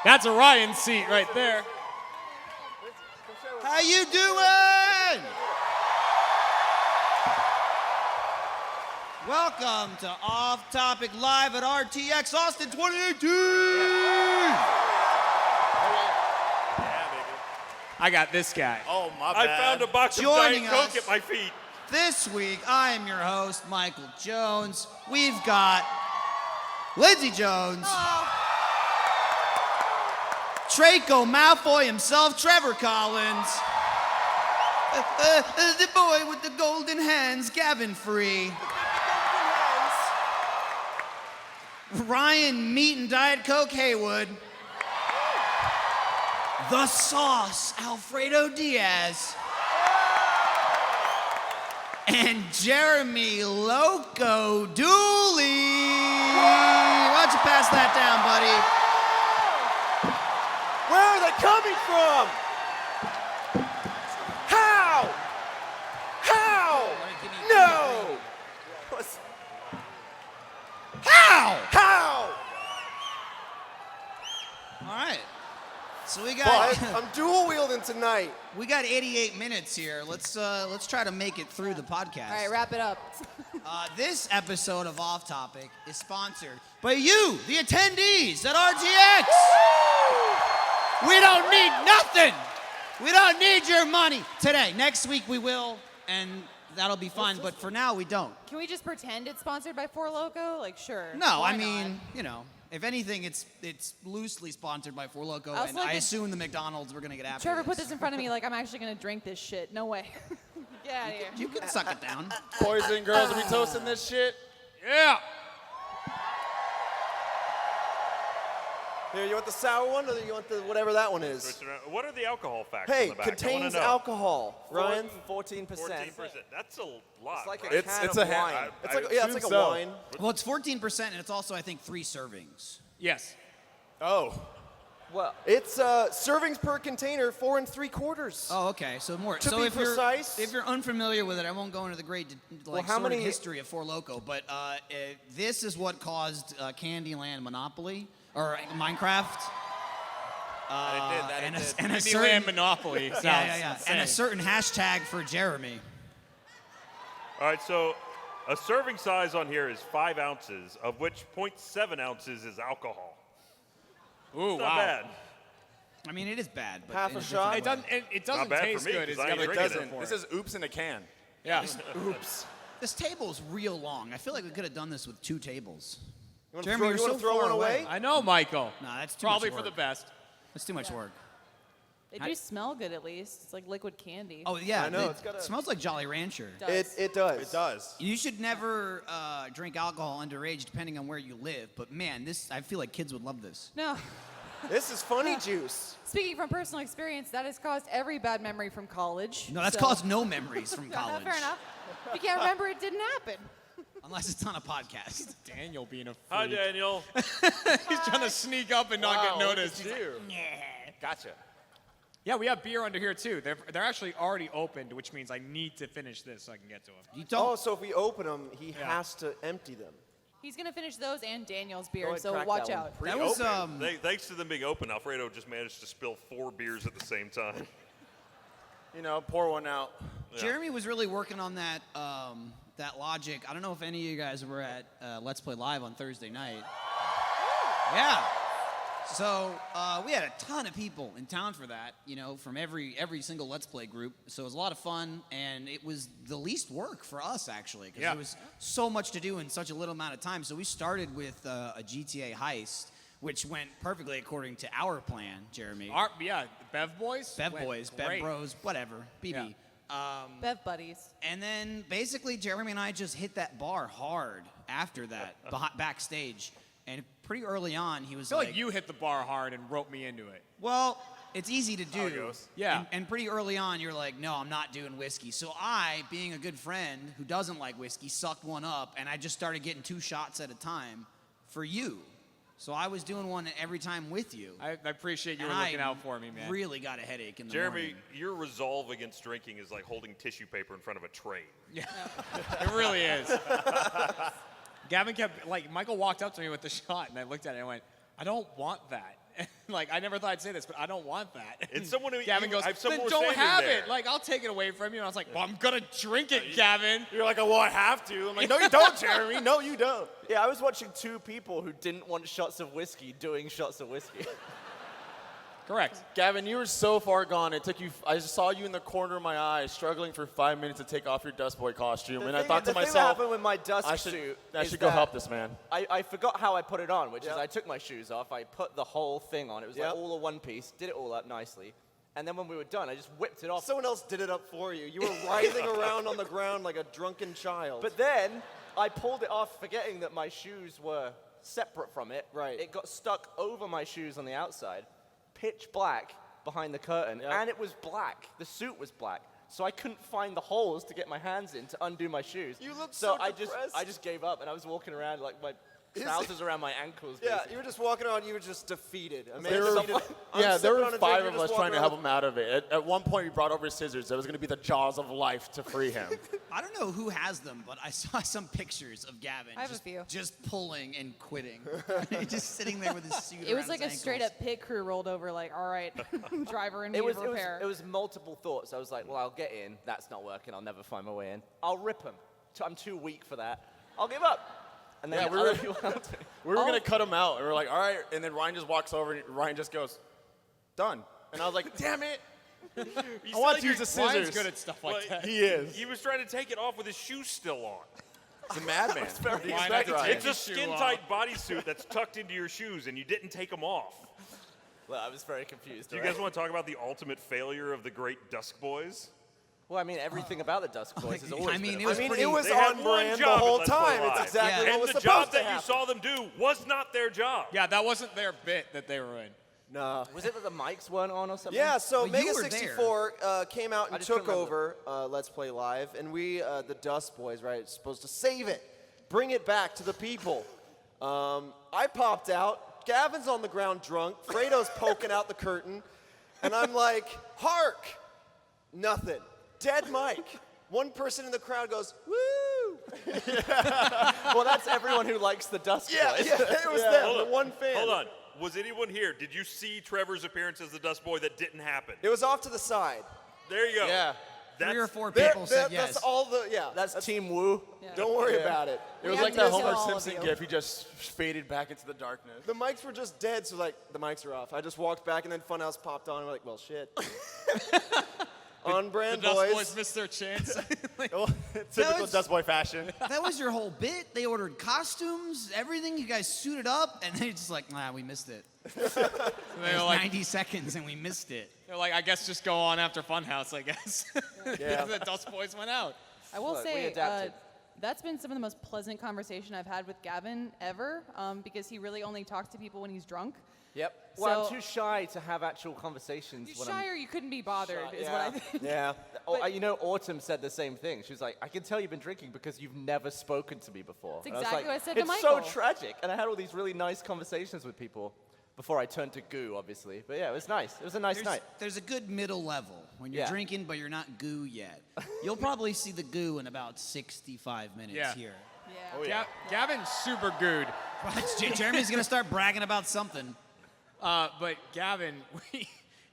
That's Orion's seat right there. How you doing? Welcome to Off Topic Live at RTX Austin 2018. I got this guy. Oh, my bad. I found a box of Joining Diet Coke us at my feet. This week, I am your host, Michael Jones. We've got Lindsey Jones, Draco Malfoy himself, Trevor Collins, the boy with the golden hands, Gavin Free, Ryan Meat and Diet Coke Haywood, the Sauce Alfredo Diaz, and Jeremy Loko Dooley. Why don't you pass that down, buddy? Where are they coming from? How? How? No! How? How? All right. So we got But I'm dual wielding tonight. we got 88 minutes here. Let's try to make it through the podcast. All right, wrap it up. This episode of Off Topic is sponsored by you, the attendees at RTX. We don't need nothing. We don't need your money today. Next week we will, and that'll be fine. But for now, we don't. Can we just pretend it's sponsored by Four Loko? Like, sure. No, Why I mean, not? you know, if anything, it's loosely sponsored by Four Loko, I also and like I that assume the McDonald's we're gonna get after. Trevor put this in front of me like I'm actually gonna drink this shit. No way. Get out of here. You can suck it down. Boys and girls, are we toasting this shit? Yeah. Here, you want the sour one or you want the whatever that one is? What are the alcohol facts Hey, on the back? I contains wanna know. alcohol. Ryan? 14%. 14%. That's a lot. It's like right? a can of wine. It's like yeah, it's like a wine. Well, it's 14%, and it's also, I think, 3 servings. Yes. Oh. Well, It's servings per container, 4 3/4. Oh, okay. So more. To so be if precise- you're if you're unfamiliar with it, I won't go into the great how sort of many- history of Four Loko, but this is what caused Candyland Monopoly or Minecraft. And a Disneyland certain Monopoly. Sounds yeah, and a insane. certain hashtag for Jeremy. All right, so a serving size on here is 5 ounces, of which 0.7 ounces is alcohol. Ooh, Not wow. bad. I mean, it is bad, but Half in a different shot? way. It doesn't Not bad for taste me, good. 'cause Is I the ain't other drinking reason it. for this is oops in a can. Yeah. Oops. This table's real long. I feel like we could have done this with 2 tables. You Jeremy, want you're to so throw far one away. away? I know, Michael. No, that's too Probably much for work. the best. That's too much work. They do smell good at least. It's like liquid candy. Oh yeah, I know, It it's got a- smells like Jolly Rancher. It does. It does. You should never drink alcohol underage, depending on where you live. But man, I feel like kids would love this. No. This is funny juice. Speaking from personal experience, that has caused every bad memory from college. No, that's so- caused no memories from No, college. fair enough. If you can't remember, it didn't happen. Unless it's on a podcast. Daniel being a freak. Hi, Daniel. He's trying to sneak up and not get noticed. Gotcha. Yeah, we have beer under here too. They're actually already opened, which means I need to finish this so I can get to them. You Oh, don't. so if we open them, he Yeah. has to empty them. He's going to finish those and Daniel's Go beer, ahead, so crack watch that one. out. That was Pre-open. Thanks to them being open, Alfredo just managed to spill 4 beers at the same time. You know, pour one out. Yeah. Jeremy was really working on that that logic. I don't know if any of you guys were at Let's Play Live on Thursday night. Yeah. So we had a ton of people in town for that, you know, from every single Let's Play group. So it was a lot of fun, and it was the least work for us, actually, because Yeah. there was so much to do in such a little amount of time. So we started with a GTA heist, which went perfectly according to our plan, Jeremy. Yeah, Bev Boys? Bev went Boys, Bev great. Bros, whatever, BB. Bev buddies. And then basically Jeremy and I just hit that bar hard after that, backstage. And pretty early on, he was I feel like you hit the bar hard and roped me into it. well, it's easy to do. it goes. Yeah. And pretty early on, you're like, no, I'm not doing whiskey. So I, being a good friend who doesn't like whiskey, sucked one up, and I just started getting 2 shots at a time for you. So I was doing one every time with you. I appreciate you And were looking I out for me, man. really got a headache in the Jeremy, morning. your resolve against drinking is like holding tissue paper in front of a train. Yeah, it really is. Gavin kept, Michael walked up to me with the shot, and I looked at it and I went, I don't want that. Like, I never thought I'd say this, but I don't want that. It's someone who Gavin goes, I have someone then was don't standing have there. it. Like, I'll take it away from you. And I was like, well, I'm gonna drink it, Gavin. You're like, oh, well, I have to. I'm like, no, you don't, Jeremy. No, you don't. Yeah, I was watching two people who didn't want shots of whiskey doing shots of whiskey. Correct. Gavin, you were so far gone. It took you. I just saw you in the corner of my eye, struggling for 5 minutes to take off your Dust Boy costume, and I thought to the thing that myself, happened with my dust I suit should is go that help this man. I forgot how I put it on, which is Yep. I took my shoes off, I put the whole thing on. It was Yep. like all a one piece, did it all up nicely. And then when we were done, I just whipped it off. Someone else did it up for you. You were writhing around on the ground like a drunken child. But then I pulled it off, forgetting that my shoes were separate from it. Right. It got stuck over my shoes on the outside, pitch black behind the curtain, Yep. and it was black. The suit was black. So I couldn't find the holes to get my hands in to undo my shoes. You look so depressed. I just gave up, and I was walking around like my trousers around my ankles. yeah, basically. you were just walking around. You were just defeated. I mean, There were, defeated. I'm there sipping were on a drink, 5 you're of just us trying to walking help around. him out of it. At one point, we brought over scissors. That was going to be the jaws of life to free him. I don't know who has them, but I saw some pictures of Gavin I have a few. just pulling and quitting. just sitting there with his suit It was around like his a straight ankles. up pit crew rolled over, like, all right, driver in need It was, of it, was, repair. it was multiple thoughts. I was like, well, I'll get in. That's not working. I'll never find my way in. I'll rip them. I'm too weak for that. I'll give up. And then Yeah, we other were- people helped me. We were going to cut him out, and we were like, all right. And then Ryan just walks over, and Ryan just goes, done. And I was like, damn it. You I sound want like to use you're- the scissors. Ryan's good at stuff like Like, that. He is. He was trying to take it off with his shoes still on. He's a madman. Ryan, I Respect can Ryan. take It's a his shoe skin-tight bodysuit that's tucked into your shoes, and you didn't take them off. Well, I was very confused. Do you alright? guys want to talk about the ultimate failure of the great Dusk Boys? Well, I mean, everything about the Dusk Boys has always I mean, been it a was I mean, pretty- it was They had on one brand the job at whole Let's Play time. Live. It's exactly Yeah. what And was the supposed job to that you happen. saw them do was not their job. Yeah, that wasn't their bit that they were in. No. Was it that the mics weren't on or something? Yeah, so Well, you Mega were 64 came out I and just took couldn't over Let's Play Live, and we, the Dust Boys, right, supposed to save it, bring it back to the people. I popped out. Gavin's on the ground drunk. Fredo's poking out the curtain, and I'm like, "Hark!" Nothing. Dead mic. One person in the crowd goes, "Woo!" Well, that's everyone who likes the Dusk Yeah, Boys. yeah, it was them, Hold the on. one fan. Hold on. Was anyone here? Did you see Trevor's appearance as the Dust Boy that didn't happen? It was off to the side. There you go. Yeah. That's, 3 or 4 There- people said That's yes. all the, yeah. That's Team Woo. Yeah. Don't worry about it. It was have like to that kill Homer all of Simpson you. gif. He just faded back into the darkness. The mics were just dead, so like the mics are off. I just walked back, and then Funhouse popped on. And we're like, well, shit. On The brand, Dust boys. Boys missed their chance. Typical was- Dust Boy fashion. That was your whole bit. They ordered costumes, everything. You guys suited up, and they just like, nah, we missed it. And It they was were like, 90 seconds, and we missed it. they're like, I guess just go on after Funhouse, I guess. Yeah. The Dust Boys went out. I will Look, we say adapted. that's been some of the most pleasant conversation I've had with Gavin ever, because he really only talks to people when he's drunk. Yep. Well, So- I'm too shy to have actual conversations. You when shy I'm or you couldn't be bothered, is yeah. what I think. Yeah. Oh, you know, Autumn said the same thing. She was like, I can tell you've been drinking because you've never spoken to me before. That's And I was exactly like, what I said to it's so Michael. tragic. And I had all these really nice conversations with people before I turned to goo, obviously. But yeah, it was nice. It was a nice night. There's a good middle level when you're Yeah. drinking, but you're not goo yet. You'll probably see the goo in about 65 minutes Yeah. here. Yeah. Gavin's super good. Jeremy's gonna start bragging about something. But Gavin,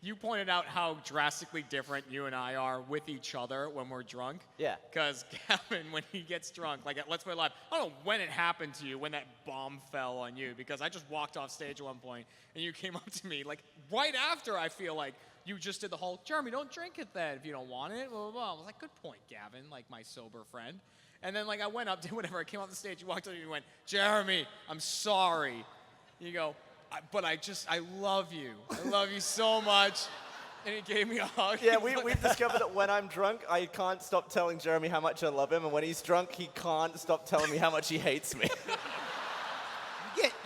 you pointed out how drastically different you and I are with each other when we're drunk. Yeah. Because Gavin, when he gets drunk, like at Let's Play Live, I don't know when it happened to you, when that bomb fell on you, because I just walked off stage at one point and you came up to me, like right after I feel like you just did the whole, Jeremy, don't drink it then if you don't want it, blah, blah, blah. I was like, good point, Gavin, like my sober friend. And then like I went up, did whatever, I came off the stage, you walked up to me and you went, Jeremy, I'm sorry. You go, but I love you. I love you so much. And he gave me a hug. Yeah, we've discovered that when I'm drunk, I can't stop telling Jeremy how much I love him. And when he's drunk, he can't stop telling me how much he hates me.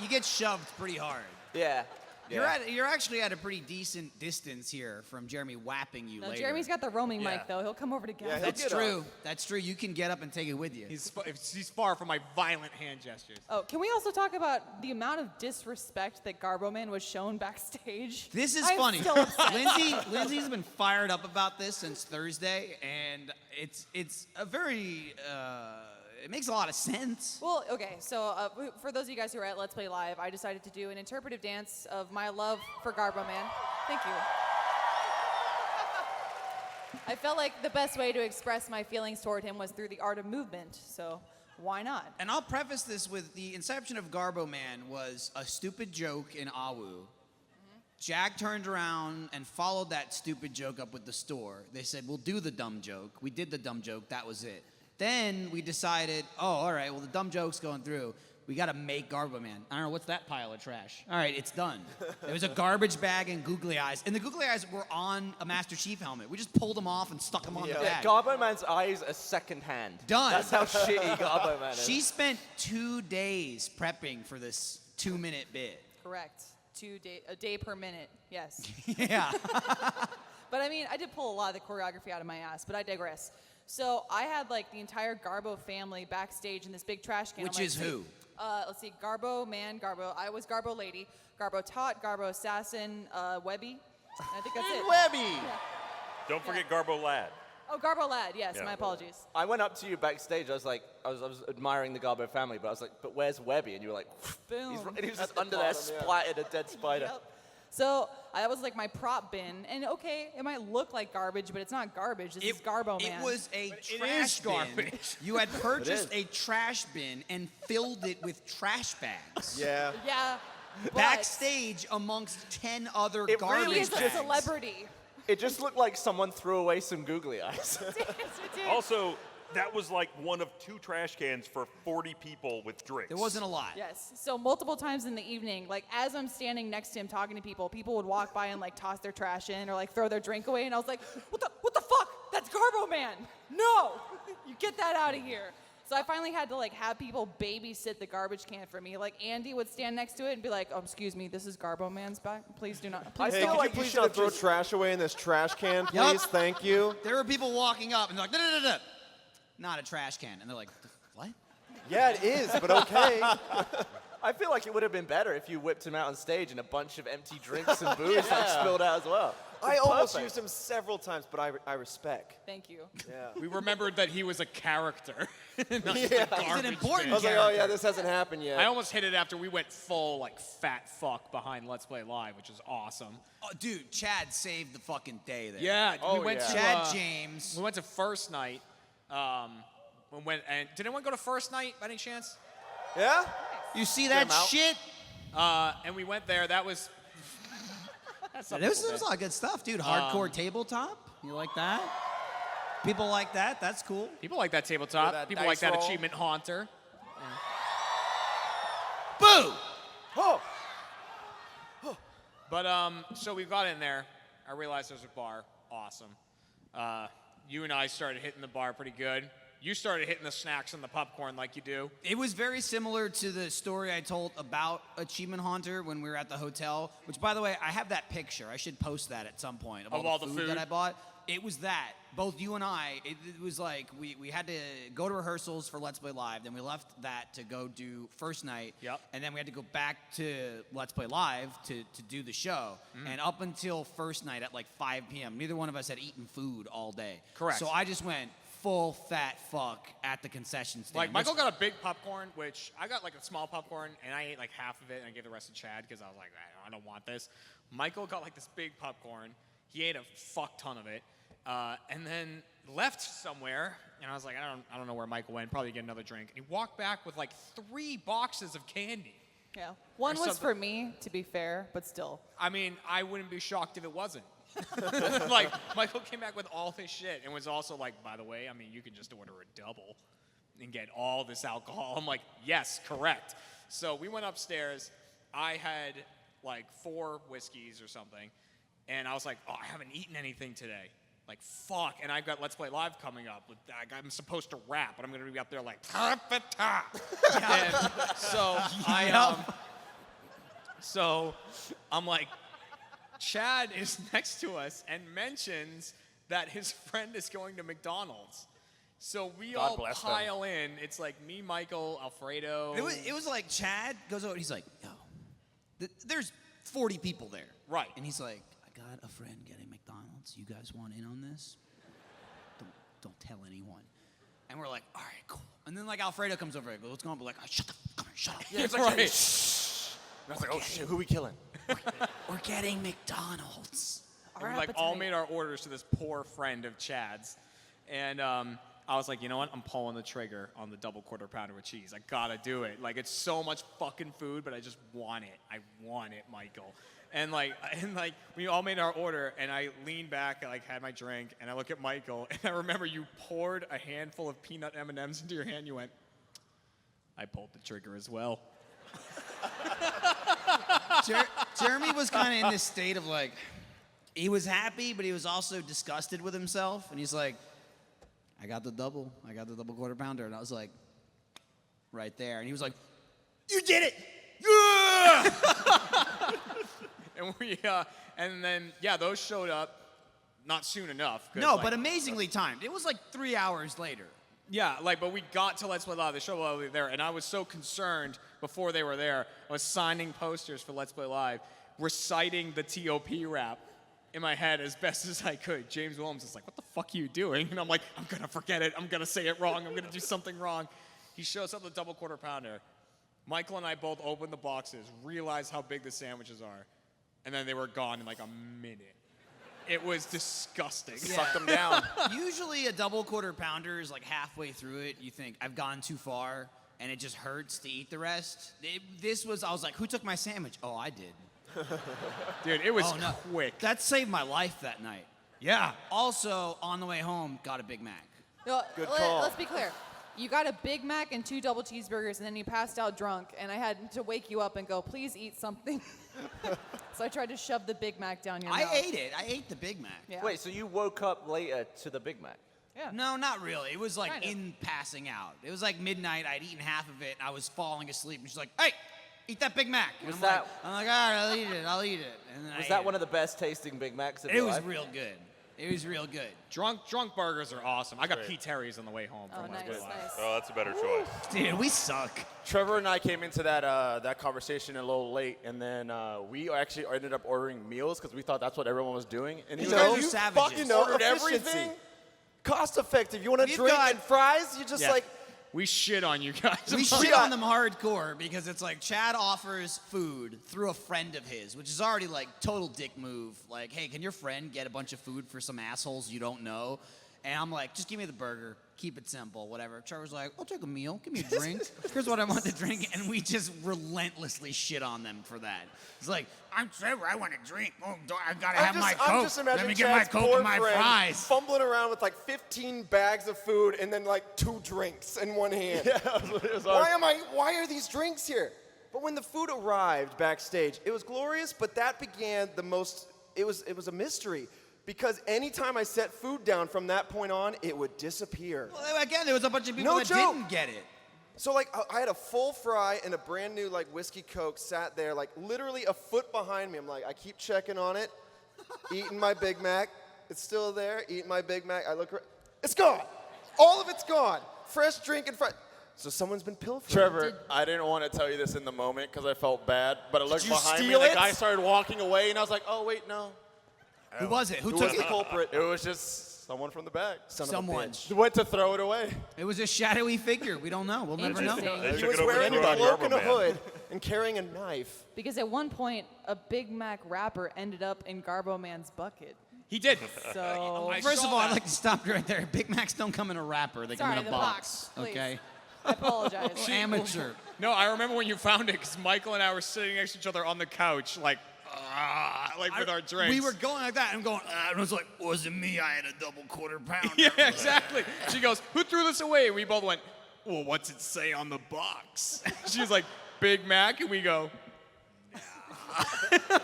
You get shoved pretty hard. Yeah. You're actually at a pretty decent distance here from Jeremy whapping you No, later. Jeremy's got the roaming Yeah. mic, though. He'll come over to Gavin. he'll That's get true. That's true. You can get up and take it with you. He's far from my violent hand gestures. Oh, can we also talk about the amount of disrespect that Garbo Man was shown backstage? This is I'm funny. still upset. Lindsay's been fired up about this since Thursday, and it's a very it makes a lot of sense. Well, okay, so for those of you guys who are at Let's Play Live, I decided to do an interpretive dance of my love for Garbo Man. Thank you. I felt like the best way to express my feelings toward him was through the art of movement, so why not? And I'll preface this with the inception of Garbo Man was a stupid joke in Awu. Jack turned around and followed that stupid joke up with the store. They said, we'll do the dumb joke. We did the dumb joke. That was it. Then we decided, oh, all right, well, the dumb joke's going through. We got to make Garbo Man. I don't know, what's that pile of trash? All right, it's done. There was a garbage bag and googly eyes. And the googly eyes were on a Master Chief helmet. We just pulled them off and stuck them on the bag. Garboman's eyes are second-hand. Done. That's how shitty Garboman is. She spent 2 days prepping for this 2-minute bit. Correct. A day per minute, yes. Yeah. But I mean, I did pull a lot of the choreography out of my ass, but I digress. So I had like the entire Garbo family backstage in this big trash can. Which is who? Let's see, Garbo Man, Garbo. I was Garbo Lady, Garbo Tot, Garbo Assassin, Webby. I think that's it. Webby. Yeah. Don't forget Garbo Lad. Oh, Garbo Lad. Yes, Yeah. my apologies. I went up to you backstage. I was like, I was admiring the Garbo family, but I was like, but where's Webby? And you were like, Boom. and he was just the under there, bottom, yeah. splattered a dead spider. Yep. So that was like my prop bin, and okay, it might look like garbage, but it's not garbage. This is Garbo Man. It was a But it trash is bin. garbage. You had purchased It a trash bin and filled it with trash bags. Yeah. Yeah. But Backstage amongst 10 other It garbage really he is a bags. celebrity. It just looked like someone threw away some googly eyes. Yes, it did. Also, that was like one of 2 trash cans for 40 people with drinks. There wasn't a lot. Yes. So multiple times in the evening, like as I'm standing next to him talking to people, people would walk by and like toss their trash in or like throw their drink away, and I was like, what the fuck? That's Garbo Man. No, you get that out of here. So I finally had to like have people babysit the garbage can for me. Like Andy would stand next to it and be like, excuse me, this is Garbo Man's back. Please do not. Please Hey, feel could like you you please should not have throw just- trash away in this trash can, Yup. please? Thank you. There were people walking up and they're like, no. Not a trash can. And they're like, what? Yeah, it is, but okay. I feel like it would have been better if you whipped him out on stage and a bunch of empty drinks and booze like spilled out as well. I It's almost perfect. used him several times, but I respect. Thank you. Yeah. We remembered that he was a character. Not just a Yeah. He's an garbage important bin. I was like, oh yeah, character. this hasn't happened yet. I almost hit it after we went full like fat fuck behind Let's Play Live, which is awesome. Oh, dude, Chad saved the fucking day there. Yeah, we went to Chad James. we went to first night. And did anyone go to first night by any chance? Yeah? You see that Get 'em out. shit? And we went there. That was. That's something There was people a did. lot of good stuff, dude. Hardcore tabletop. You like that? People like that. That's cool. People like that tabletop. that People like dice that roll. achievement haunter. Boo! Oh! But so we got in there. I realized there was a bar. Awesome. You and I started hitting the bar pretty good. You started hitting the snacks and the popcorn like you do. It was very similar to the story I told about Achievement Haunter when we were at the hotel, which, by the way, I have that picture. I should post that at some point of all the food that I bought. It was that. Both you and I, it was like we had to go to rehearsals for Let's Play Live, then we left that to go do first night, Yep. and then we had to go back to Let's Play Live to do the show. And up until first night at like 5 p.m., neither one of us had eaten food all day. Correct. So I just went full fat fuck at the concession stand. Like, which- Michael got a big popcorn, which I got like a small popcorn, and I ate like half of it, and I gave the rest to Chad because I was like, I don't want this. Michael got like this big popcorn. He ate a fuck ton of it, and then left somewhere. And I was like, I don't know where Michael went. Probably get another drink. And he walked back with like 3 boxes of candy. Yeah. One Or was something. for me, to be fair, but still. I mean, I wouldn't be shocked if it wasn't. Like, Michael came back with all this shit and was also like, by the way, I mean, you can just order a double and get all this alcohol. I'm like, yes, correct. So we went upstairs. I had like 4 whiskeys or something. And I was like, oh, I haven't eaten anything today. Like, fuck. And I've got Let's Play Live coming up. I'm supposed to rap, but I'm going to be up there like, ta-pa-ta. And so I'm like, Chad is next to us and mentions that his friend is going to McDonald's. So we God all bless them. pile in. It's like me, Michael, Alfredo. It was like Chad goes over. He's like, yo, there's 40 people there. Right. And he's like, I got a friend getting McDonald's. You guys want in on this? Don't tell anyone. And we're like, all right, cool. And then like Alfredo comes over and goes, what's going on? We're like, oh, shut up, shut up. Yeah, it's like, hey, shh. And I was like, oh shit, who we killing? We're getting McDonald's. And we like all made our orders to this poor friend of Chad's. And I was like, you know what? I'm pulling the trigger on the double quarter pounder with cheese. I gotta do it. Like, it's so much fucking food, but I just want it. I want it, Michael. And we all made our order, and I leaned back, and had my drink, and I look at Michael, and I remember you poured a handful of peanut M&Ms into your hand. You went, I pulled the trigger as well. Jeremy was kind of in this state of like, he was happy, but he was also disgusted with himself. And he's like, I got the double quarter pounder. And I was like, right there. And he was like, you did it! Yeah! And then those showed up not soon enough. No, but amazingly timed. It was like 3 hours later. Yeah, but we got to Let's Play Live. They showed up there, and I was so concerned before they were there. I was signing posters for Let's Play Live, reciting the TOP rap in my head as best as I could. James Williams is like, what the fuck are you doing? And I'm like, I'm going to forget it. I'm going to say it wrong. I'm going to do something wrong. He shows up the double quarter pounder. Michael and I both opened the boxes, realized how big the sandwiches are, and then they were gone in like a minute. It was disgusting. Yeah. Sucked them down. Usually a double quarter pounder is like halfway through it. You think, I've gone too far, and it just hurts to eat the rest. I was like, who took my sandwich? Oh, I did. Dude, it was quick. That saved my life that night. Yeah. Also, on the way home, got a Big Mac. No, Good call. Let's be clear. You got a Big Mac and 2 double cheeseburgers, and then you passed out drunk, and I had to wake you up and go, please eat something. So I tried to shove the Big Mac down your mouth. I ate it. I ate the Big Mac. Yeah. Wait, so you woke up later to the Big Mac? Yeah. No, not really. It was like Kind of. in passing out. It was like midnight. I'd eaten half of it, and I was falling asleep. And she's like, hey, eat that Big Mac. And Was I'm that- like, all right, I'll eat it. And then Was I that ate one of the best tasting Big Macs in It your was life? real good. It was real good. Drunk burgers are awesome. I got Great. Pete Terry's on the way home Oh, from nice, Let's Play Live. nice. Oh, that's a better choice. Dude, we suck. Trevor and I came into that conversation a little late, and then we actually ended up ordering meals because we thought that's what everyone was doing. And he You was guys like, are "You savages. fucking Ordered ordered efficiency. everything." Cost effective. You want a We've drink got- and fries? You just Yeah. like, We shit on you guys. We shit on them hardcore because it's like Chad offers food through a friend of his, which is already like total dick move. Like, hey, can your friend get a bunch of food for some assholes you don't know? And I'm like, just give me the burger. Keep it simple, whatever. Trevor's like, I'll take a meal. Give me a drink. Here's what I want to drink. And we just relentlessly shit on them for that. It's like, I'm Trevor. I want a drink. Oh, I gotta have my Coke. I'm just Let imagining me get my Chad's Coke poor and my friend fries. fumbling around with like 15 bags of food and then like 2 drinks in one hand. Why are these drinks here? But when the food arrived backstage, it was glorious, but that began it was a mystery. Because anytime I set food down from that point on, it would disappear. Well, again, there was a bunch of people No that joke. didn't get it. So like I had a full fry and a brand new like whiskey Coke sat there like literally a foot behind me. I'm like, I keep checking on it, eating my Big Mac. It's still there, eating my Big Mac. I look, it's gone. All of it's gone. Fresh drink and fries. So someone's been pilfering. Trevor, I didn't want to tell you this in the moment because I felt bad, but I looked you behind me steal and the it? guy started walking away, and I was like, oh, wait, no. Who was it? Who Who took was the it? culprit? It was just someone from the back. Someone. He went to throw it away. It was a shadowy figure. We don't know. We'll never know. Interesting. They He took was it over to wearing throw a on cloak and a Garbo Man. hood and carrying a knife. Because at one point, a Big Mac wrapper ended up in Garbo Man's bucket. He did. So First of all, I'd that. like to stop you right there. Big Macs don't come in a wrapper. They come Sorry, in a the box. box, please. Okay? I apologize. Amateur. No, I remember when you found it because Michael and I were sitting next to each other on the couch, like with our drinks. We were going like that. I'm going, and I was like, wasn't me. I had a double quarter pounder. Yeah, exactly. She goes, "Who threw this away?" And we both went, "Well, what's it say on the box?" She was like, "Big Mac," and we go,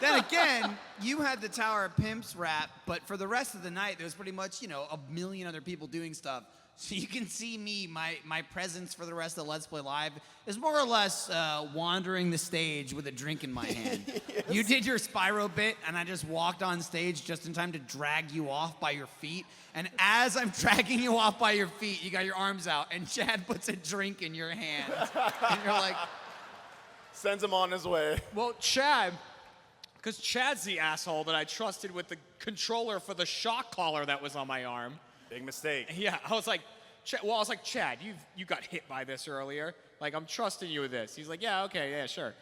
Then again, you had the Tower of Pimps rap, but for the rest of the night, there was pretty much, a million other people doing stuff. So you can see me, my presence for the rest of the Let's Play Live is more or less wandering the stage with a drink in my hand. You did your Spyro bit, and I just walked on stage just in time to drag you off by your feet. And as I'm dragging you off by your feet, you got your arms out, and Chad puts a drink in your hand. And you're like, Sends him on his way. "Well, Chad." Because Chad's the asshole that I trusted with the controller for the shock collar that was on my arm. Big mistake. Yeah, I was like, well, I was like, Chad, you got hit by this earlier. Like, I'm trusting you with this. He's like, yeah, okay, yeah, sure.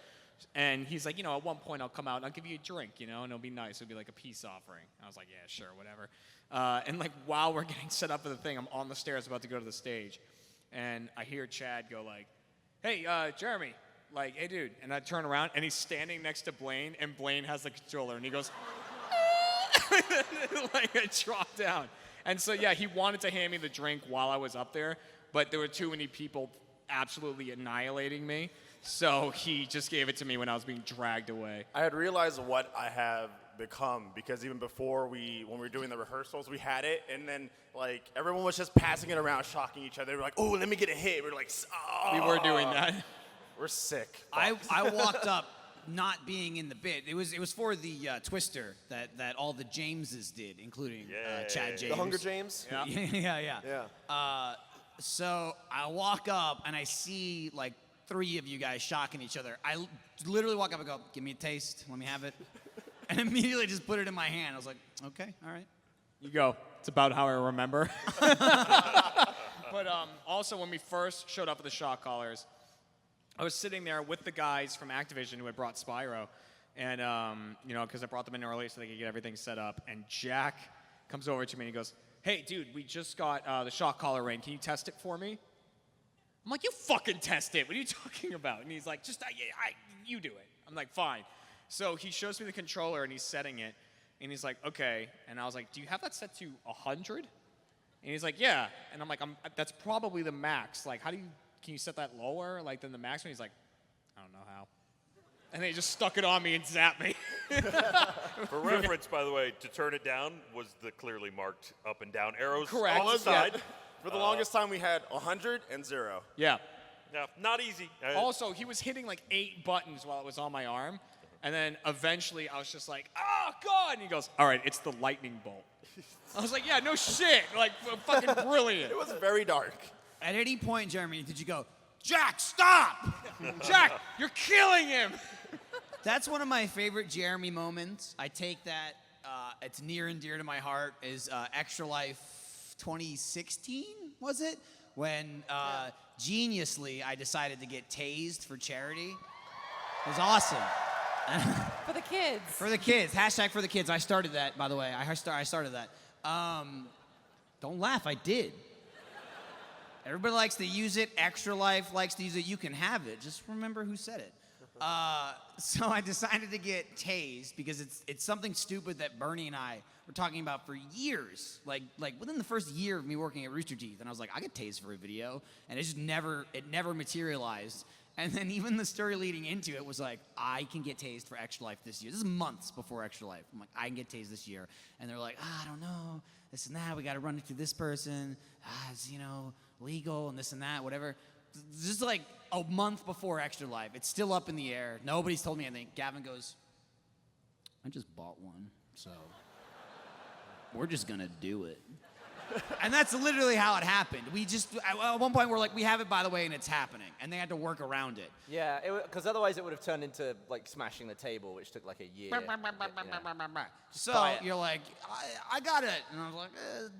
And he's like, at one point I'll come out and I'll give you a drink, and it'll be nice. It'll be like a peace offering. I was like, yeah, sure, whatever. And like while we're getting set up for the thing, I'm on the stairs about to go to the stage, and I hear Chad go like, hey, Jeremy, like, hey, dude. And I turn around, and he's standing next to Blaine, and Blaine has the controller, and he goes, like I dropped down. And so, yeah, he wanted to hand me the drink while I was up there, but there were too many people absolutely annihilating me. So he just gave it to me when I was being dragged away. I had realized what I have become because even before when we were doing the rehearsals, we had it, and then like everyone was just passing it around, shocking each other. They were like, "Oh, let me get a hit." We were like, "Oh." We were doing that. We're sick. I walked up not being in the bit. It was for the Twister that all the Jameses did, including Chad James. The Hunger James? Yeah. Yeah. So I walk up and I see like 3 of you guys shocking each other. I literally walk up and go, give me a taste, let me have it. And immediately just put it in my hand. I was like, okay, all right. You go. It's about how I remember. But also, when we first showed up at the shock collars, I was sitting there with the guys from Activision who had brought Spyro. And, because I brought them in early so they could get everything set up. And Jack comes over to me and he goes, hey, dude, we just got the shock collar ring. Can you test it for me? I'm like, you fucking test it. What are you talking about? And he's like, you do it. I'm like, fine. So he shows me the controller and he's setting it. And he's like, okay. And I was like, do you have that set to 100? And he's like, yeah. And I'm like, that's probably the max. Like, can you set that lower like than the max? And he's like, I don't know how. And then he just stuck it on me and zapped me. For reference, by the way, to turn it down was the clearly marked up and down arrows Correct. on the side. For the longest time, we had 100 and 0. Yeah. Yeah, not easy. Also, he was hitting like 8 buttons while it was on my arm. And then eventually I was just like, oh, God. And he goes, all right, it's the lightning bolt. I was like, yeah, no shit. Like, fucking brilliant. It was very dark. At any point, Jeremy, did you go, Jack, stop? Jack, you're killing him. That's one of my favorite Jeremy moments. I take that, it's near and dear to my heart, is Extra Life 2016, was it? When geniusly I decided to get tased for charity. It was awesome. For the kids. For the kids. Hashtag for the kids. I started that, by the way. I started that. Don't laugh. I did. Everybody likes to use it. Extra Life likes to use it. You can have it. Just remember who said it. So I decided to get tased because it's something stupid that Bernie and I were talking about for years. Like within the first year of me working at Rooster Teeth, and I was like, I get tased for a video, and it never materialized. And then even the story leading into it was like, I can get tased for Extra Life this year. This is months before Extra Life. I'm like, I can get tased this year. And they're like, I don't know, this and that. We got to run it through this person. It's, legal and this and that, whatever. This is like a month before Extra Life. It's still up in the air. Nobody's told me anything. Gavin goes, I just bought one, so we're just going to do it. And that's literally how it happened. We just, at one point, we're like, we have it, by the way, and it's happening. And they had to work around it. Yeah, because otherwise it would have turned into like smashing the table, which took like a year. So you're like, I got it. And I was like,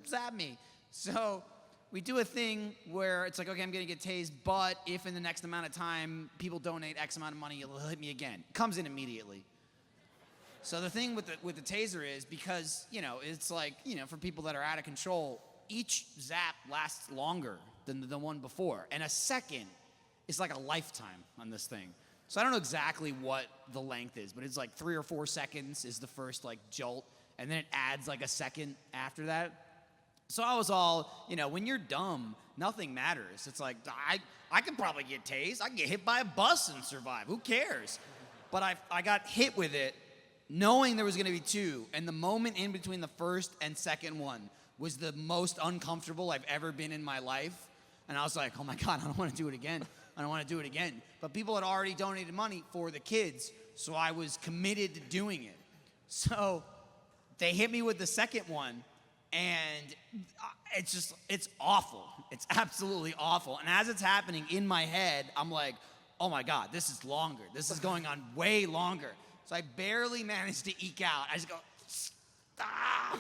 zap me. So we do a thing where it's like, okay, I'm going to get tased, but if in the next amount of time people donate X amount of money, it'll hit me again. It comes in immediately. So the thing with the taser is because, it's like, for people that are out of control, each zap lasts longer than the one before. And a second is like a lifetime on this thing. So I don't know exactly what the length is, but it's like 3 or 4 seconds is the first like jolt, and then it adds like a second after that. So I was all, when you're dumb, nothing matters. It's like, I could probably get tased. I can get hit by a bus and survive. Who cares? But I got hit with it knowing there was going to be 2, and the moment in between the first and second one was the most uncomfortable I've ever been in my life. And I was like, oh my God, I don't want to do it again. I don't want to do it again. But people had already donated money for the kids, so I was committed to doing it. So they hit me with the second one, and it's awful. It's absolutely awful. And as it's happening in my head, I'm like, oh my God, this is longer. This is going on way longer. So I barely managed to eke out. I just go, stop.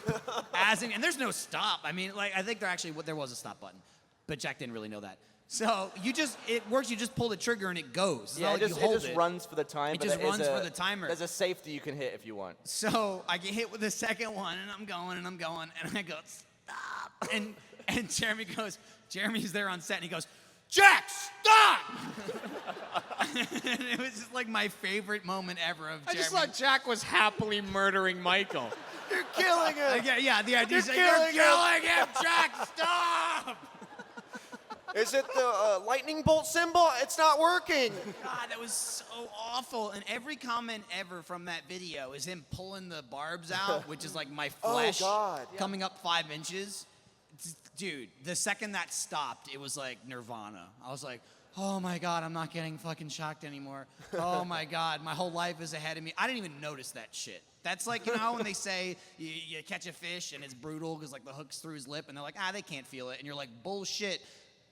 And there's no stop. I mean, I think there was a stop button. but Jack didn't really know that. So it works. You just pull the trigger and it goes. It's Yeah, not it like just, you hold it just runs for the time. It but just there is runs for the timer. There's a safety you can hit if you want. So I get hit with the second one, and I'm going, and I go, stop. And Jeremy's there on set, and he goes, Jack, stop! And it was just like my favorite moment ever of Jeremy. I just thought Jack was happily murdering Michael. You're killing him. Yeah, the idea is You're you're killing killing him, Jack, stop! Is it the lightning bolt symbol? It's not working. God, that was so awful. And every comment ever from that video is him pulling the barbs out, which is like my flesh God. coming up 5 inches. Dude, the second that stopped, it was like nirvana. I was like, oh my God, I'm not getting fucking shocked anymore. Oh my God, my whole life is ahead of me. I didn't even notice that shit. That's like, you know how when they say you catch a fish and it's brutal because like the hook's through his lip and they're like, they can't feel it. And you're like, bullshit.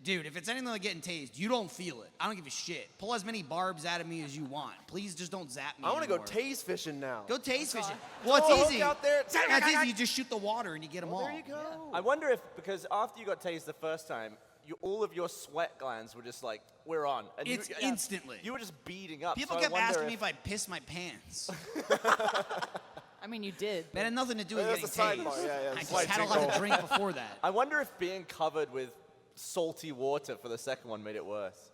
Dude, if it's anything like getting tased, you don't feel it. I don't give a shit. Pull as many barbs out of me as you want. Please just don't zap me I want to go anymore. tase fishing now. Go tase fishing. Well, it's Throw a hook easy. out there. Yeah, it's easy. You just shoot the water and you get them all. There you go. I wonder if, because after you got tased the first time, all of your sweat glands were just like, we're on. And It's instantly. You were just beating up. People so kept I wonder asking if, me if I pissed my pants. I mean, you did. That had nothing to do with That's getting a sidebar. tased. Yeah, I just slight had a lot to drink before that. I wonder if being covered with salty water for the second one made it worse.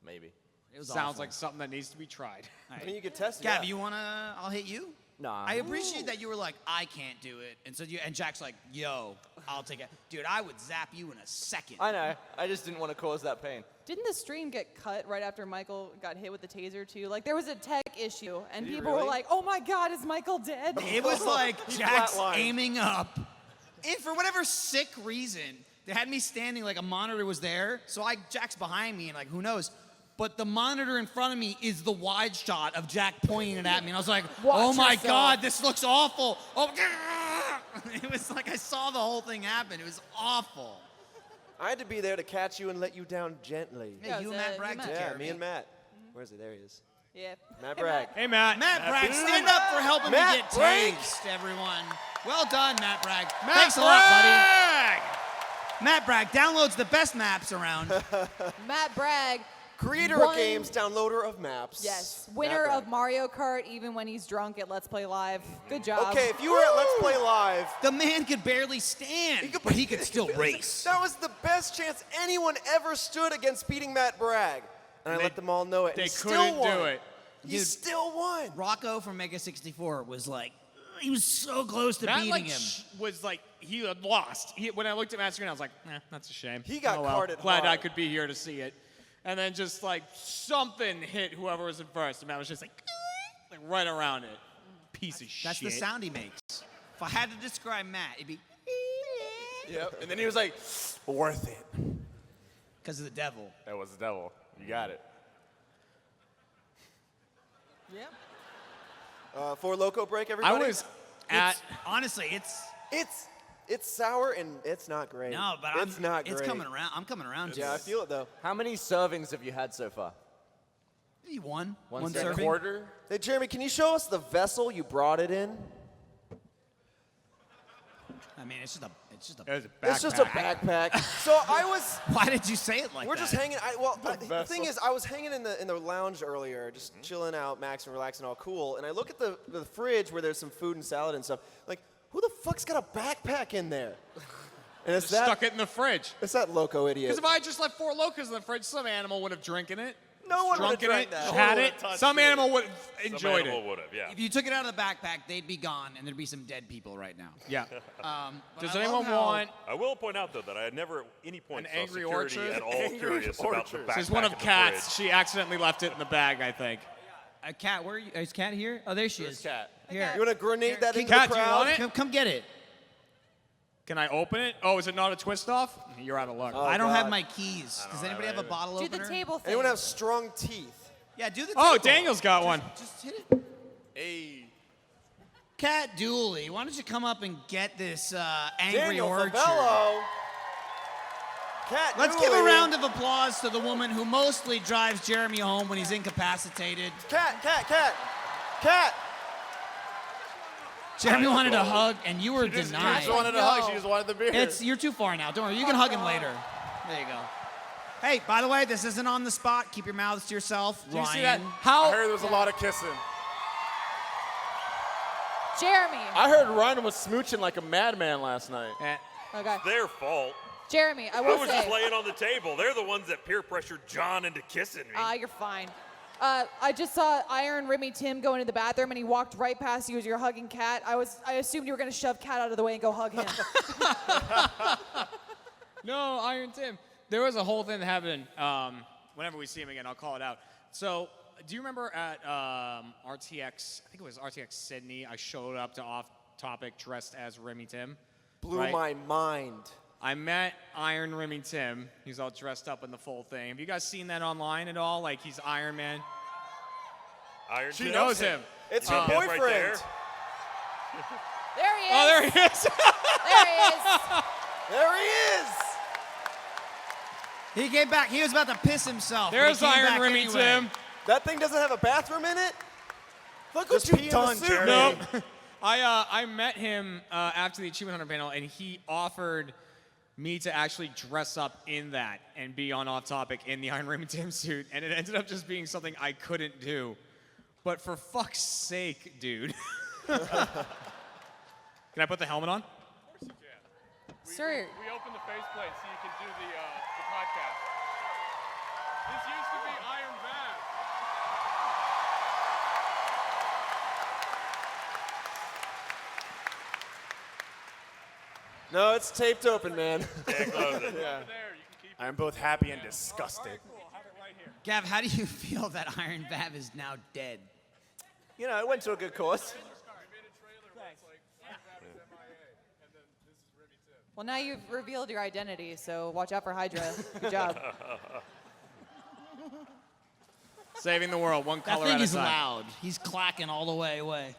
Maybe. It was Sounds awful. like something that needs to be tried. I mean, you could test it. Gav, yeah. you wanna? I'll hit you. Nah. I appreciate that you were like, I can't do it, and Jack's like, yo, I'll take it, dude. I would zap you in a second. I know. I just didn't want to cause that pain. Didn't the stream get cut right after Michael got hit with the taser too? Like there was a tech issue, and Did he people were really? like, "Oh my God, is Michael dead?" It was like Jack's flatlined. aiming up, and for whatever sick reason, they had me standing like a monitor was there, so Jack's behind me, and like who knows. But the monitor in front of me is the wide shot of Jack pointing it at me. And I was like, oh my yourself. God, this looks awful. Oh, it was like I saw the whole thing happen. It was awful. I had to be there to catch you and let you down gently. Hey, Yeah, you it and was, Matt Bragg you took Matt. care Yeah, of me and Matt. Where is he? There he is. Yeah. Matt Bragg. Hey, Matt. Matt Bragg, stand up for helping Matt me get Bragg. tased, everyone. Well done, Matt Bragg. Matt Thanks a lot, buddy. Bragg! Matt Bragg downloads the best maps around. Matt Bragg. Creator One- of games, downloader of maps. Yes. Matt Winner Bragg. of Mario Kart, even when he's drunk at Let's Play Live. Good job. Okay, if you were at Let's Play Live, The man could barely stand, but he could still race. that was the best chance anyone ever stood against beating Matt Bragg. And I let them all know it. They He still couldn't won. do it. He Dude. still won. Rocco from Mega 64 was like, he was so close to That beating like him. was like he had lost. When I looked at Matt's screen, I was like, that's a shame. He got oh, well. carded Glad I hard. could be here to see it. And then just like something hit whoever was in first, and Matt was just like right around it. Piece of That's shit. the sound he makes. If I had to describe Matt, it'd be Yep. And then he was like, worth it. because of the devil. That was the devil. You got it. Yeah. For Loko break, I everybody. was at. Honestly, It's sour and it's not great. no, but it's not great. It's coming around. I'm coming around to Yeah, I it. feel it though. How many servings have you had so far? Maybe one One serving. Quarter. Hey, Jeremy, can you show us the vessel you brought it in? I mean, it's just a. It was a It's just a backpack. backpack. So I was. Why did you say it like We're that? just hanging. The thing is, I was hanging in the lounge earlier, just chilling out, maxing, relaxing, all cool. And I look at the fridge where there's some food and salad and stuff. Like, who the fuck's got a backpack in there? And it's Just stuck it in the fridge. It's that Loko idiot. Because if I had just left 4 Locos in the fridge, some animal would have drinking it. No one would have Drunken drank it, that. had one it. would've touched Some it. animal would have Some enjoyed animal it. would have, yeah. If you took it out of the backpack, they'd be gone, and there'd be some dead people right now. Yeah. But Does I anyone love how- want? I will point out, though, that I had never at any point An saw angry security orchard? at all Angry curious about the orchard. backpack This is one of in the Kat's. fridge. She accidentally left it in the bag, I think. A cat? Where are you? Is Cat here? Oh, there she is. Cat. Here. You want to grenade that into Kat, the do you crowd? want it? Come get it. Can I open it? Oh, is it not a twist off? You're out of luck. I don't have God. my keys. Does anybody have a bottle Do opener? the table thing. Anyone have strong teeth? Yeah, do the Oh, table. Daniel's got one. Just hit it. Hey. Cat Dooley, why don't you come up and get this angry Daniel orchard? Favello. Cat Let's give a Dooley. round of applause to the woman who mostly drives Jeremy home when he's incapacitated. Cat. Jeremy wanted a hug, and you were She just denied. wanted a hug. She just wanted the beer. You're too far now. Don't worry. You can hug him later. There you go. Hey, by the way, this isn't on the spot. Keep your mouths to yourself. Do you Ryan. see that? I heard there was a lot of kissing. Jeremy. I heard Ryan was smooching like a madman last night. Okay. Their fault. Jeremy, I I will was say. just laying on the table. They're the ones that peer pressured John into kissing me. You're fine. I just saw Iron Remy Tim go into the bathroom and he walked right past you as you were hugging Kat. I assumed you were gonna shove Kat out of the way and go hug him. No, Iron Tim. There was a whole thing that happened. Whenever we see him again, I'll call it out. So, do you remember at RTX? I think it was RTX Sydney. I showed up to Off Topic dressed as Remy Tim. Blew right? my mind. I met Iron Remy Tim. He's all dressed up in the full thing. Have you guys seen that online at all? Like he's Iron Man. Iron She Tim. knows him. It's her Right boyfriend. there. There he is. Oh, there he is. There he is. There he is. He came back. He was about to piss himself. but he There's came Iron back Remy anyway. Tim. That thing doesn't have a bathroom in it? Look Just what pee you've in the done, suit, Jeremy. man. Nope. I met him after the Achievement Hunter panel, and he offered me to actually dress up in that and be on Off Topic in the Iron Remy Tim suit, and it ended up just being something I couldn't do. But for fuck's sake, dude. Can I put the helmet on? Sir. We opened the faceplate so you can do the podcast. This used to be Iron Man. No, it's taped open, man. Yeah, close it. There, you can keep it. I'm both happy and disgusted. Cool, have it right here. Gav, how do you feel that Iron Vav is now dead? You know, it went to a good cause. We made a trailer where it's like Iron Man is MIA, and then this is Remy Tim. Well, now you've revealed your identity, so watch out for Hydra. Good job. Saving the world, one That color thing at a is time. loud. He's clacking all the way away.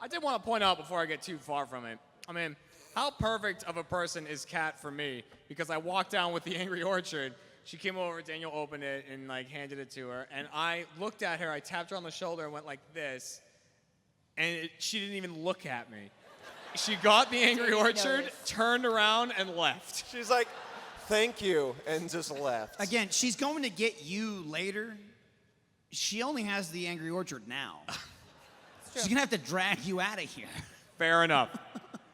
I did want to point out before I get too far from it. I mean, how perfect of a person is Kat for me? Because I walked down with the Angry Orchard. She came over, Daniel opened it and like handed it to her, and I looked at her. I tapped her on the shoulder and went like this, and she didn't even look at me. She got the Angry Didn't Orchard, notice. turned around, and left. She's like, thank you, and just left. Again, she's going to get you later. She only has the Angry Orchard now. She's going to have to drag you out of here. Fair enough.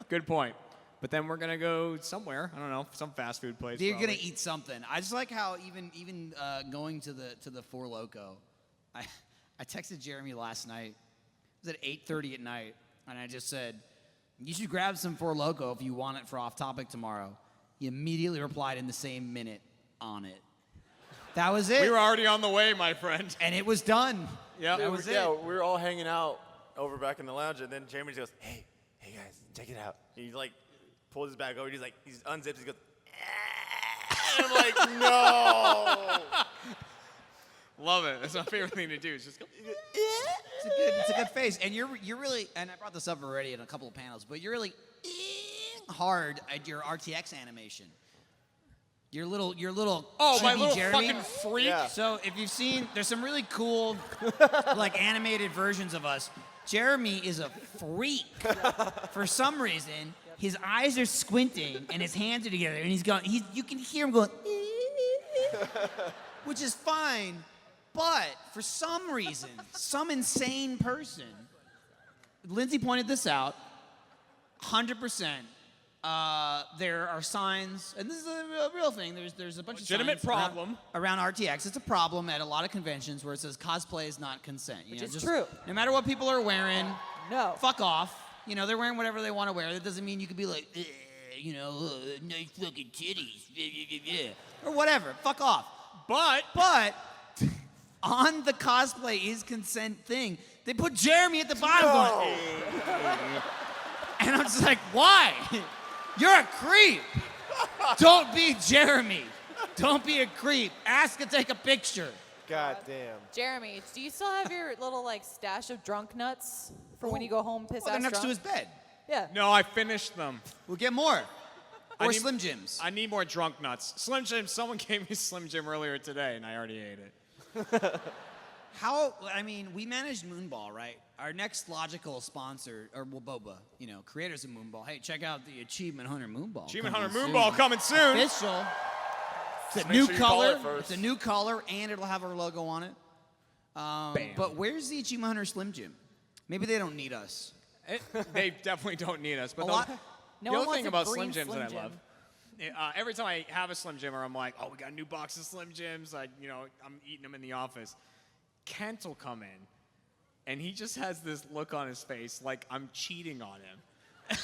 Good point. But then we're gonna go somewhere. I don't know, some fast food place. You're probably. gonna eat something. I just like how even going to the Four Loko, I texted Jeremy last night. It was at 8:30 at night, and I just said, "You should grab some Four Loko if you want it for Off Topic tomorrow." He immediately replied in the same minute, "On it." That was it. We were already on the way, my friend. and it was done. Yeah, That was it. Yeah, we were all hanging out over back in the lounge, and then Jeremy just goes, hey guys, check it out. And he like pulls his bag over, he unzips, he goes, and I'm like, no. Love it. That's my favorite thing to do. Is just go. It's a good face, and you're really. And I brought this up already in a couple of panels, but you're really hard at your RTX animation. Your little Oh, my chibi little Jeremy. fucking freak. Yeah. So if you've seen, there's some really cool, like animated versions of us. Jeremy is a freak. For some reason, his eyes are squinting and his hands are together, and he's going. You can hear him going, which is fine. But for some reason, some insane person, Lindsay pointed this out. 100%. There are signs, and this is a real thing. There's a bunch Legitimate of signs problem. around RTX. It's a problem at a lot of conventions where it says cosplay is not consent. You Which know, is just true. No matter what people are wearing, No. fuck off. You know, they're wearing whatever they want to wear. That doesn't mean you could be like, you know, nice fucking titties, or whatever. Fuck off. But on the cosplay is consent thing, they put Jeremy at the bottom going, and I'm just like, why? You're a creep. Don't be Jeremy. Don't be a creep. Ask to take a picture. God damn. Jeremy, do you still have your little like stash of drunk nuts for when you go home piss Well, they're ass next to drunk? his bed. Yeah. No, I finished them. We'll get more. I Or need- Slim Jims. I need more drunk nuts. Slim Jim. Someone gave me Slim Jim earlier today, and I already ate it. We managed Moonball, right? Our next logical sponsor, or well, Boba, you know, creators of Moonball. Hey, check out the Achievement Hunter Moonball. Achievement coming Hunter soon. Moonball coming soon. Official. It's a Make new sure you call color. it first. It's a new color, and it'll have our logo on it. But where's the Achievement Hunter Slim Jim? Maybe they don't need us. They definitely don't need us. But A the, lot- No the one other wants thing a about green Slim Jims Slim that I Jim. love, every time I have a Slim Jim, or I'm like, oh, we got a new box of Slim Jims. I'm eating them in the office. Kent will come in, and he just has this look on his face like I'm cheating on him.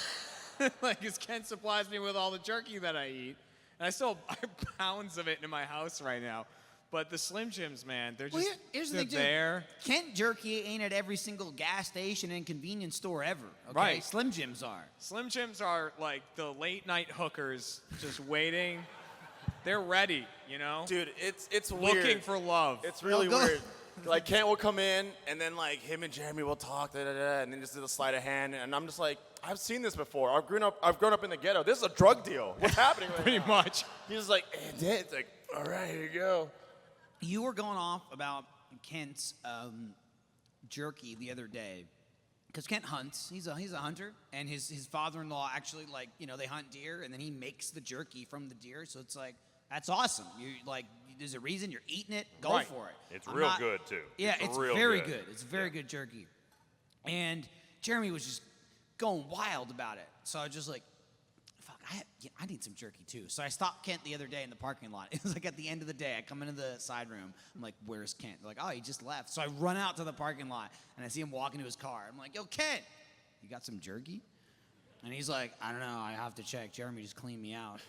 Like, because Kent supplies me with all the jerky that I eat, and I still have pounds of it in my house right now. But the Slim Jims, man, they're just Here's the they're thing, too. there. Kent Jerky ain't at every single gas station and convenience store ever. Okay? Right. Slim Jims are. Slim Jims are like the late night hookers just waiting. They're ready, Dude, it's weird. looking for love. It's really go- weird. Like Kent will come in, and then like him and Jeremy will talk, and then just do the sleight of hand, and I'm just like, I've seen this before. I've grown up in the ghetto. This is a drug deal. What's happening right Pretty now? much. He's just like, and it's like, all right, here you go. You were going off about Kent's jerky the other day. Because Kent hunts. He's a hunter. And his father-in-law actually, they hunt deer, and then he makes the jerky from the deer. So it's like, that's awesome. There's a reason you're eating it. Go Right. for it. It's I'm real not- good, too. Yeah, it's real very good. It's very good jerky. And Jeremy was just going wild about it. So I was just like, fuck, I need some jerky too. So I stopped Kent the other day in the parking lot. It was like at the end of the day. I come into the side room. I'm like, where's Kent? They're like, oh, he just left. So I run out to the parking lot, and I see him walking to his car. I'm like, yo, Kent, you got some jerky? And he's like, I don't know. I have to check. Jeremy just cleaned me out.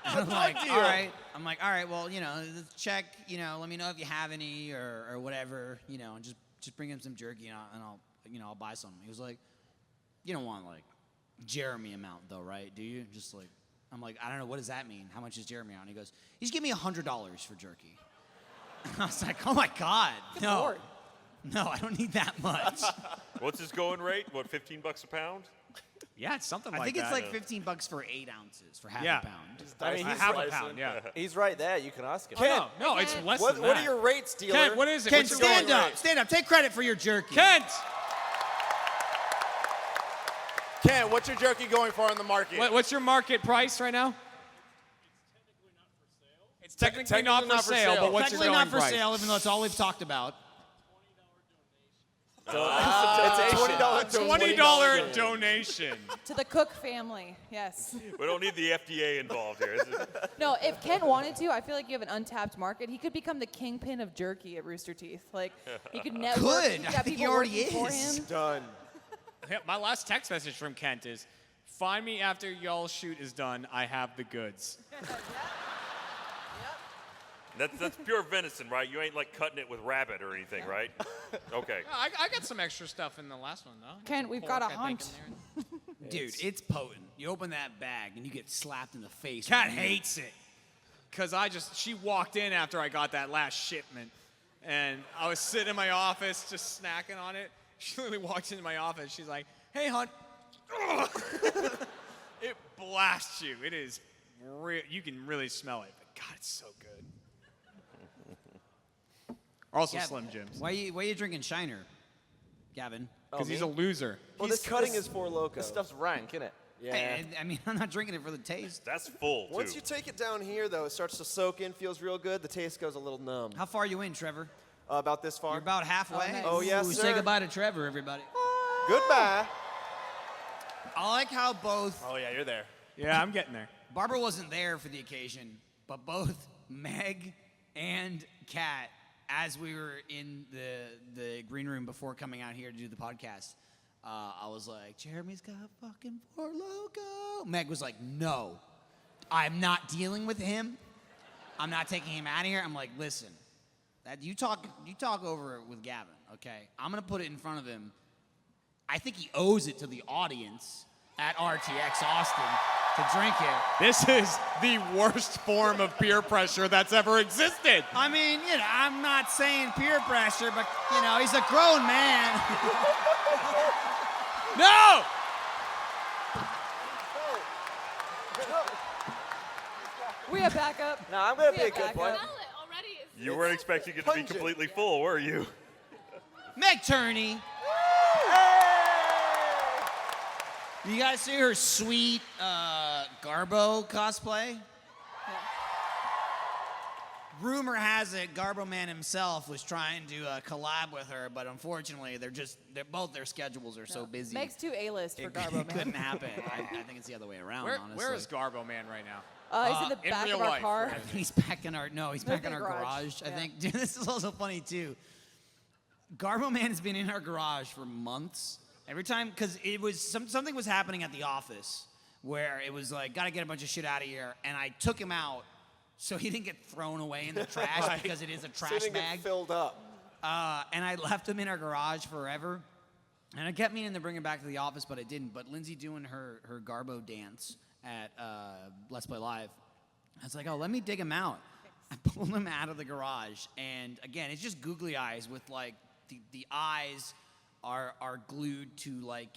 And I'm like, all right. I'm like, all right, well, let's check, let me know if you have any or whatever, and just bring him some jerky and I'll buy some. He was like, you don't want like Jeremy amount though, right? Do you? Just like, I'm like, I don't know, what does that mean? How much is Jeremy on? He goes, he's giving me $100 for jerky. And I was like, oh my God, no. Lord. No, I don't need that much. What's his going rate? What, $15 a pound? Yeah, it's something I like think that. it's like $15 for 8 ounces for half Yeah. a pound. I mean, he's half a right. pound, yeah. He's right there. You can ask him. Oh, no, it's less What than that. are your rates, dealer? Kent, what is it? Kent, What's your stand going up. rate? Stand up. Take credit for your jerky. Kent! Kent, what's your jerky going for on the market? What's your market price right now? It's technically not for sale, but what's your Technically going not for price? sale, even though it's all we've talked about. It's a $20 $20 donation. To the Cook family, yes. We don't need the FDA involved here. This is- No, if Ken wanted to, I feel like you have an untapped market. He could become the kingpin of jerky at Rooster Teeth. Like, he could network. Could. He's I got think he people already working for is. him. Done. Yeah, my last text message from Kent is, find me after y'all's shoot is done. I have the goods. That's pure venison, right? You ain't like cutting it with rabbit or anything, right? Okay. I got some extra stuff in the last one, though. Ken, we've Pork, got a I think, hunt. in there. Dude, it's potent. You open that bag and you get slapped in the face. Kat hates it. Because she walked in after I got that last shipment. And I was sitting in my office just snacking on it. She literally walks into my office. She's like, hey, hon. It blasts you. It is real. You can really smell it. But God, it's so good. Also Slim Jims. Why you drinking Shiner, Gavin? Because he's a loser. Well, this cutting is for Loko. This stuff's rank, isn't it? Yeah. I mean, I'm not drinking it for the taste. That's full, too. Once you take it down here, though, it starts to soak in, feels real good. The taste goes a little numb. How far are you in, Trevor? About this far. You're about halfway. Oh, nice. Oh, yes, Ooh, sir. Say goodbye to Trevor, everybody. Goodbye. I like how both Oh yeah, you're there. Yeah, I'm getting there. Barbara wasn't there for the occasion, but both Meg and Kat, as we were in the green room before coming out here to do the podcast, I was like, Jeremy's got fucking 4 Loko. Meg was like, no, I'm not dealing with him. I'm not taking him out of here. I'm like, listen, that you talk over it with Gavin, okay? I'm gonna put it in front of him. I think he owes it to the audience at RTX Austin to drink it. This is the worst form of peer pressure that's ever existed. I mean, I'm not saying peer pressure, but, he's a grown man. No! We have backup. No, I'm going to We be a have good boy. backup. You weren't expecting it to be pungent. completely full, were you? Meg Turney. You guys see her sweet Garbo cosplay? rumor has it Garbo Man himself was trying to collab with her, but unfortunately, both their schedules are so busy. Meg's too A-list for It Garbo Man. couldn't happen. I think it's the other way around, honestly. Where is Garbo Man right now? He's in the in back real of our life, car. right? He's back in our garage. I Yeah. think. Dude, this is also funny too. Garbo Man has been in our garage for months. Every time, because it was something was happening at the office where it was like, gotta get a bunch of shit out of here, and I took him out so he didn't get thrown away in the trash because it is a trash So it didn't bag. get filled up. And I left him in our garage forever. And I kept meaning to bring him back to the office, but I didn't. But Lindsay doing her Garbo dance at Let's Play Live, I was like, oh, let me dig him out. I pulled him out of the garage, and again, it's just googly eyes with like the eyes are glued to like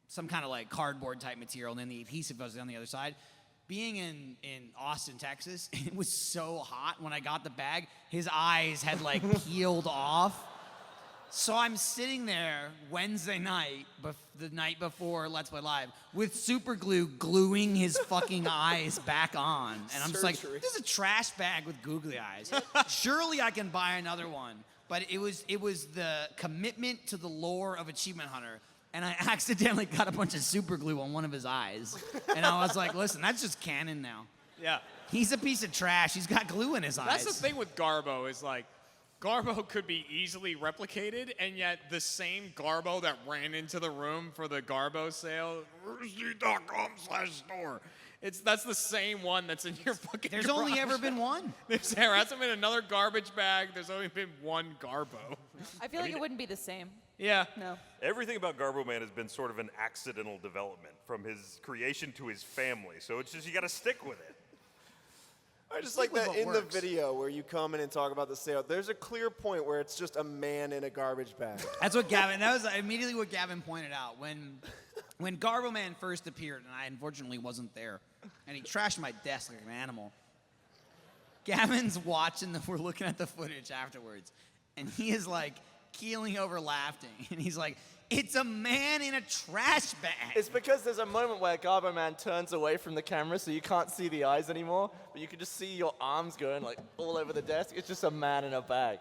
some kind of like cardboard type material, and then the adhesive goes on the other side. Being in Austin, Texas, it was so hot when I got the bag, his eyes had like peeled off. So I'm sitting there Wednesday night, the night before Let's Play Live, with super glue gluing his fucking eyes back on. And I'm just like, Surgery. this is a trash bag with googly eyes. Surely I can buy another one. But it was the commitment to the lore of Achievement Hunter. And I accidentally got a bunch of super glue on one of his eyes. And I was like, listen, that's just canon now. Yeah. He's a piece of trash. He's got glue in his eyes. That's the thing with Garbo is like, Garbo could be easily replicated, and yet the same Garbo that ran into the room for the Garbo sale, Rusty.com/store. That's the same one that's in your fucking There's garage. only ever been one. There hasn't been another garbage bag. There's only been one Garbo. I feel like it wouldn't be the same. Yeah. No. Everything about Garbo Man has been sort of an accidental development from his creation to his family. So it's just, you got to stick with it. I just like that what in works. the video where you come in and talk about the sale, there's a clear point where it's just a man in a garbage bag. That was immediately what Gavin pointed out. When Garbo Man first appeared, and I unfortunately wasn't there, and he trashed my desk like an animal, Gavin's watching, we're looking at the footage afterwards, and he is like keeling over laughing, and he's like, it's a man in a trash bag. It's because there's a moment where Garbo Man turns away from the camera so you can't see the eyes anymore, but you can just see your arms going like all over the desk. It's just a man in a bag.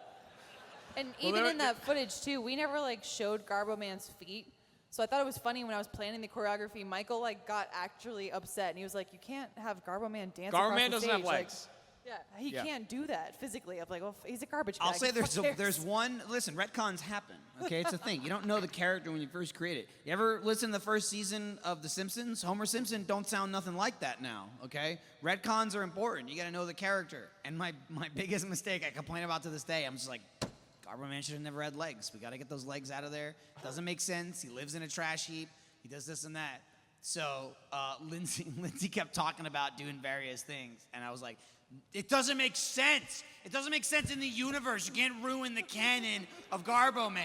And even in that footage too, we never like showed Garbo Man's feet. So I thought it was funny when I was planning the choreography. Michael like got actually upset, and he was like, "You can't have Garbo Man dance Garbo across Man the doesn't stage." have legs. Like, yeah, he can't do that physically. I'm like, well, he's a garbage bag. I'll say Who cares? there's one. Listen, retcons happen. Okay, it's a thing. You don't know the character when you first create it. You ever listen to the first season of The Simpsons? Homer Simpson don't sound nothing like that now. Okay, retcons are important. You got to know the character. And my biggest mistake I complain about to this day, I'm just like, Garbo Man should have never had legs. We got to get those legs out of there. Doesn't make sense. He lives in a trash heap. He does this and that. So Lindsay kept talking about doing various things, and I was like, it doesn't make sense. It doesn't make sense in the universe. You can't ruin the canon of Garbo Man.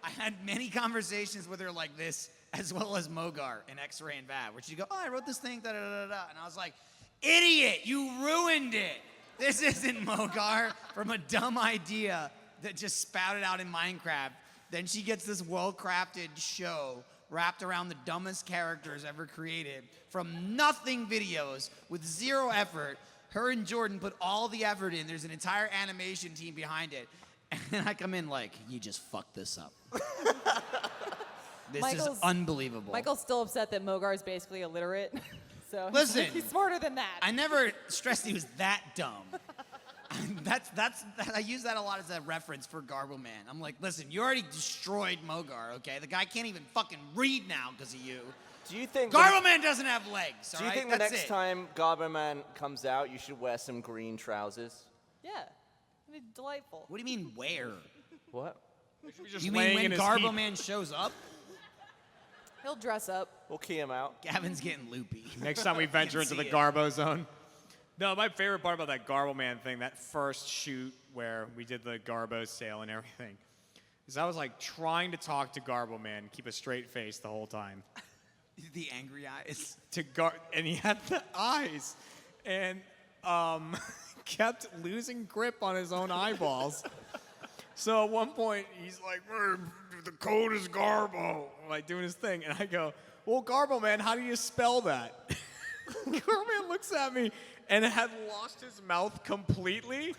I had many conversations with her like this, as well as Mogar in X-Ray and Bad, where she'd go, oh, I wrote this thing, da-da-da-da. And I was like, idiot, you ruined it. This isn't Mogar from a dumb idea that just spouted out in Minecraft. Then she gets this well-crafted show wrapped around the dumbest characters ever created from nothing videos with zero effort. Her and Jordan put all the effort in. There's an entire animation team behind it. And I come in like, you just fucked this up. This is unbelievable. Michael's still upset that Mogar is basically illiterate. So Listen, he's smarter than that. I never stressed he was that dumb. I use that a lot as a reference for Garbo Man. I'm like, listen, you already destroyed Mogar, okay? The guy can't even fucking read now because of you. Do you think Garbo Man doesn't have legs, all Do you right? think the That's next it. time Garbo Man comes out, you should wear some green trousers? Yeah, it'd be delightful. What do you mean where? What? Just You mean laying when in his Garbo heap. Man shows up? He'll dress up. We'll key him out. Gavin's getting loopy. Next time we venture into see the it. Garbo zone. No, my favorite part about that Garbo Man thing, that first shoot where we did the Garbo sale and everything, is I was like trying to talk to Garbo Man, keep a straight face the whole time. The angry eyes. And he had the eyes, and kept losing grip on his own eyeballs. So at one point, he's like, the code is Garbo, like doing his thing. And I go, well, Garbo Man, how do you spell that? Garboman looks at me and had lost his mouth completely.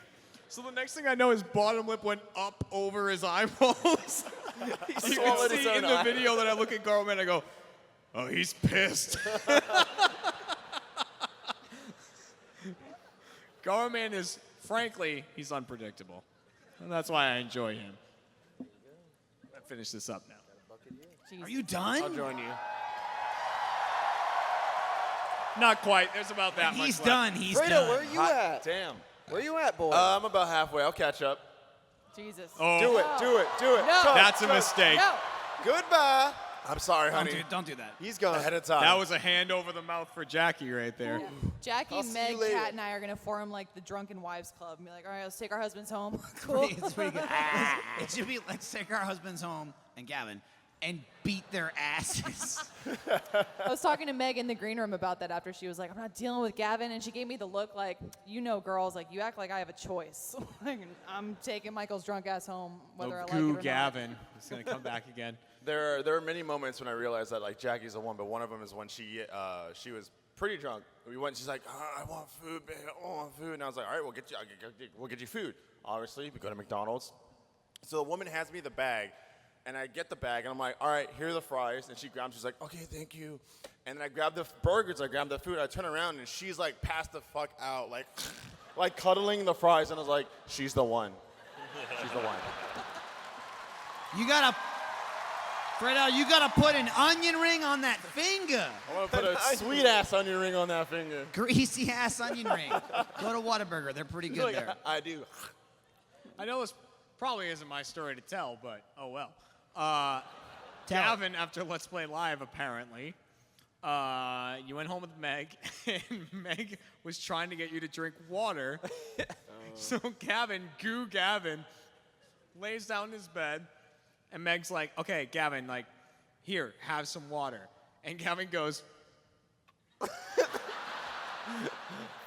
So the next thing I know, his bottom lip went up over his eyeballs. You can swallowed his see own in the eye. video that I look at Garbo Man, I go, oh, he's pissed. Garbo Man is, frankly, he's unpredictable. And that's why I enjoy him. I finish this up now. Are you done? I'll join you. Not quite. There's about that much He's left. done. He's Fredo, done. where are you Hot at? damn. Where you at, boy? I'm about halfway. I'll catch up. Jesus. Oh, Do it. No. that's a mistake. No. Goodbye. I'm sorry, Don't honey. don't do that. He's gone. Ahead of time. That was a hand over the mouth for Jackie right there. Jackie, I'll see Meg, you later. Kat, and I are gonna form like the Drunken Wives Club and be like, all right, let's take our husbands home. Cool. It's pretty good. It should be let's take our husbands home and Gavin and beat their asses. I was talking to Meg in the green room about that after she was like, I'm not dealing with Gavin, and she gave me the look like, you know, girls, like you act like I have a choice. Like, I'm taking Michael's drunk ass home, whether I like it or not. Gavin. He's gonna come back again. There are many moments when I realized that like Jackie's the one, but one of them is when she was pretty drunk. We went. She's like, I want food, babe. I want food. And I was like, all right, we'll get you food. Obviously, we go to McDonald's. So the woman hands me the bag, and I get the bag, and I'm like, all right, here are the fries. And she grabs. She's like, okay, thank you. And then I grab the burgers. I grab the food. I turn around, and she's like, passed the fuck out, like cuddling the fries. And I was like, she's the one. She's the one. You gotta, Fredo, you gotta put an onion ring on that finger. I want to put a sweet ass onion ring on that finger. Greasy ass onion ring. Go to Whataburger. They're pretty good there. I do. I know this probably isn't my story to tell, but oh well. Tell Gavin, after Let's Play Live, apparently, you went home with Meg, and Meg was trying to get you to drink water. So Gavin, lays down in his bed, and Meg's like, okay, Gavin, like, here, have some water. And Gavin goes,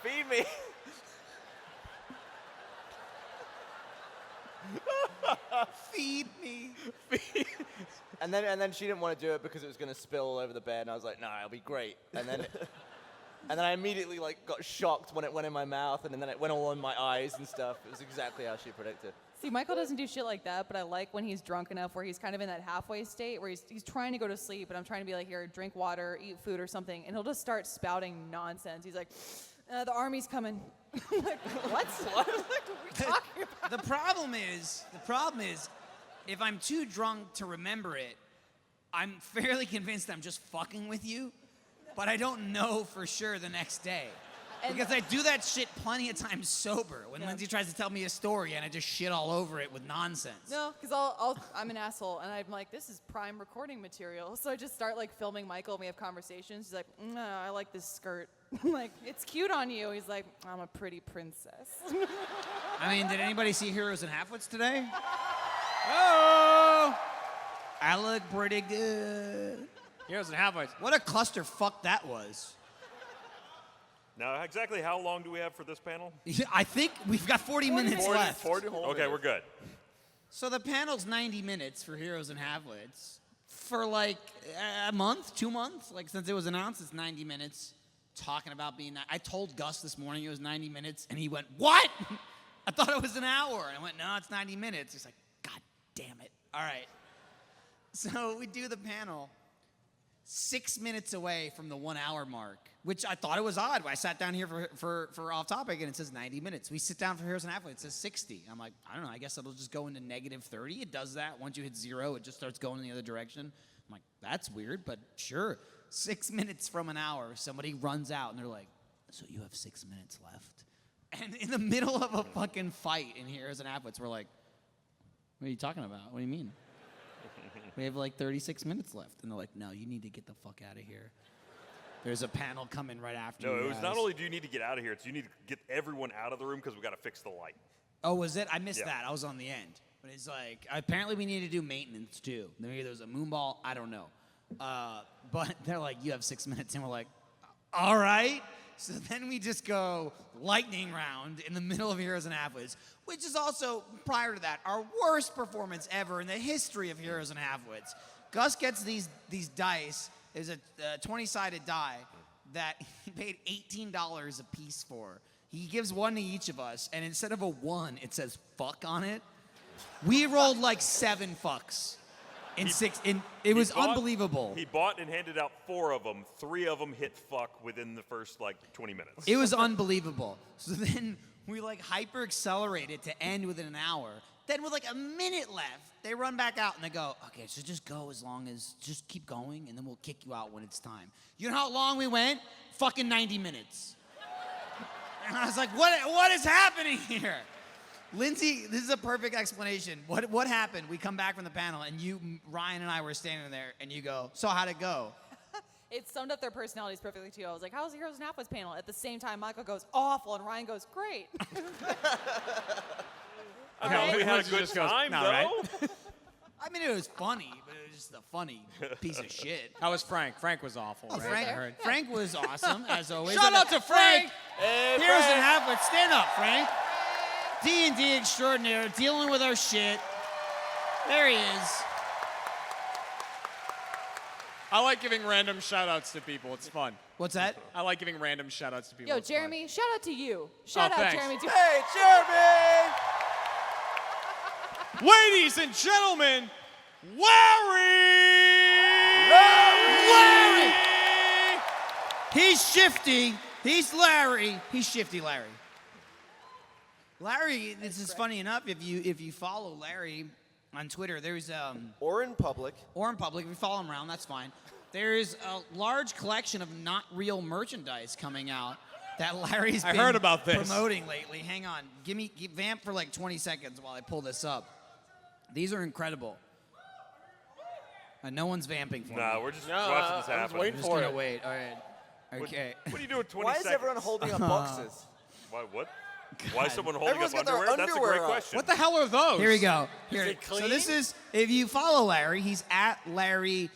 Feed me. Feed me. And then she didn't want to do it because it was gonna spill all over the bed, and I was like, nah, it'll be great. And then I immediately like got shocked when it went in my mouth, and then it went all in my eyes and stuff. It was exactly how she predicted. See, Michael doesn't do shit like that, but I like when he's drunk enough where he's kind of in that halfway state where he's trying to go to sleep, and I'm trying to be like, here, drink water, eat food or something, and he'll just start spouting nonsense. He's like, the army's coming. I'm like, what? What are we talking about? The problem is, if I'm too drunk to remember it, I'm fairly convinced I'm just fucking with you, but I don't know for sure the next day. And- Because I do that shit plenty of times sober. When Yeah. Lindsay tries to tell me a story and I just shit all over it with nonsense. No, because I'm an asshole, and I'm like, this is prime recording material. So I just start like filming Michael, and we have conversations. He's like, no, I like this skirt. I'm like, it's cute on you. He's like, I'm a pretty princess. I mean, did anybody see Heroes and Halfwits today? Oh, I look pretty good. here's what happens. What a clusterfuck that was. Now, exactly how long do we have for this panel? I think we've got 40 minutes left. 40 whole Okay, we're good. So the panel's 90 minutes for Heroes and Halfwits. For like a month, 2 months, like since it was announced, it's 90 minutes. Talking about being, I told Gus this morning it was 90 minutes, and he went, what? I thought it was an hour. And I went, no, it's 90 minutes. He's like, God damn it. All right. So we do the panel 6 minutes away from the 1 hour mark, which I thought it was odd. I sat down here for off topic, and it says 90 minutes. We sit down for Heroes and Halfway, it says 60. I'm like, I don't know, I guess it'll just go into negative 30. It does that. Once you hit 0, it just starts going in the other direction. I'm like, that's weird, but sure. 6 minutes from an hour, somebody runs out, and they're like, so you have 6 minutes left. And in the middle of a fucking fight in Heroes and Halfwits, we're like, what are you talking about? What do you mean? We have like 36 minutes left. And they're like, no, you need to get the fuck out of here. There's a panel coming right after you No, it was guys." not only do you need to get out of here, it's you need to get everyone out of the room because we got to fix the light. Oh, was it? I missed Yeah. that. I was on the end. But it's like, apparently we need to do maintenance too. Maybe there's a moonball. I don't know. But they're like, you have 6 minutes. And we're like, all right. So then we just go lightning round in the middle of Heroes and Halfwits, which is also, prior to that, our worst performance ever in the history of Heroes and Halfwits. Gus gets these dice. There's a 20-sided die. that he paid $18 a piece for. He gives one to each of us, and instead of a 1, it says fuck on it. We rolled like 7 fucks. It was unbelievable. He bought and handed out 4 of them. 3 of them hit fuck within the first 20 minutes. It was unbelievable. So then we like hyper accelerated to end within an hour. Then with like a minute left, they run back out and they go, okay, so just go just keep going, and then we'll kick you out when it's time. You know how long we went? Fucking 90 minutes. And I was like, what is happening here? Lindsay, this is a perfect explanation. What happened? We come back from the panel, and Ryan and I were standing there, and you go, so how'd it go? It summed up their personalities perfectly, too. I was like, how's the Heroes and Halfwits panel? At the same time, Michael goes, awful, and Ryan goes, great. I thought we had a good time, though. Right? I mean, it was funny, but it was just a funny piece of shit. How was Frank? Frank was awful, Oh, right? I heard. Frank was awesome, as always. Shout out to Frank! Hey, Heroes Frank. and Halfwits, stand up, Frank. D&D extraordinaire, dealing with our shit. There he is. I like giving random shout-outs to people. It's fun. What's that? I like giving random shout-outs to people. Yo, It's fun. Jeremy, shout out to you. Shout out, thanks. Jeremy. Hey, Jeremy! Ladies and gentlemen, Larry! Larry! He's Shifty. He's Larry. He's Shifty Larry. Larry, this is funny enough. If you follow Larry on Twitter, there's Or in public. or in public. If you follow him around, that's fine. There's a large collection of not real merchandise coming out that Larry's I been heard about this. promoting lately. Hang on, vamp for like 20 seconds while I pull this up. These are incredible. No one's vamping for me. Nah, we're just No, watching this I'm just happen. waiting I'm just for gonna it. wait. All right. Okay. What do you do in 20 Why seconds? is everyone holding up boxes? Why, what? Why is someone holding Everyone's up got their underwear? That's a underwear great on. question. What the hell are those? Here we go. Here. it So this clean? is, if you follow Larry, he's at Larry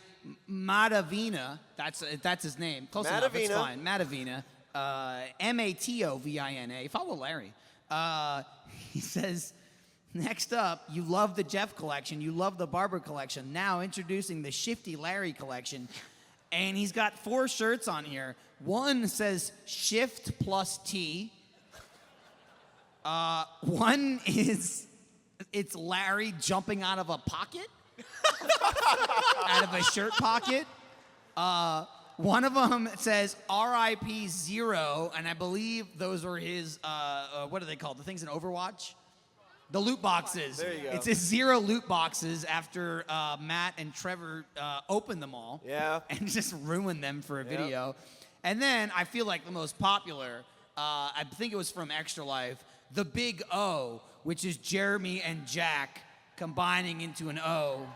Matavina. That's his name. Close enough. It's Matavina. fine. Matavina. Matovina. Follow Larry. He says, next up, you love the Jeff collection. You love the Barber collection. Now introducing the Shifty Larry collection. And he's got 4 shirts on here. One says Shift plus T. One is, it's Larry jumping out of a pocket, out of a shirt pocket. One of them says RIP 0, and I believe those are his, what are they called? The things in Overwatch? The loot boxes. There you go. It's his 0 loot boxes after Matt and Trevor opened them all. Yeah. And just ruined them for a video. And then I feel like the most popular, I think it was from Extra Life, the Big O, which is Jeremy and Jack combining into an O.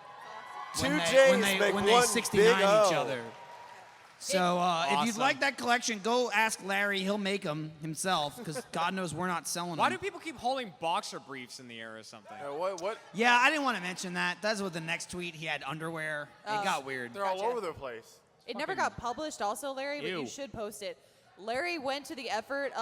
Two when J's they make when they one 69 big O. each other. So if you'd Awesome. like that collection, go ask Larry. He'll make them himself, because God knows we're not selling Why them. do people keep holding boxer briefs in the air or something? What? Yeah, I didn't want to mention that. That's what the next tweet, he had underwear. It got weird. They're all over the place. It never got published also, Larry, but Ew. you should post it. Larry went to the effort,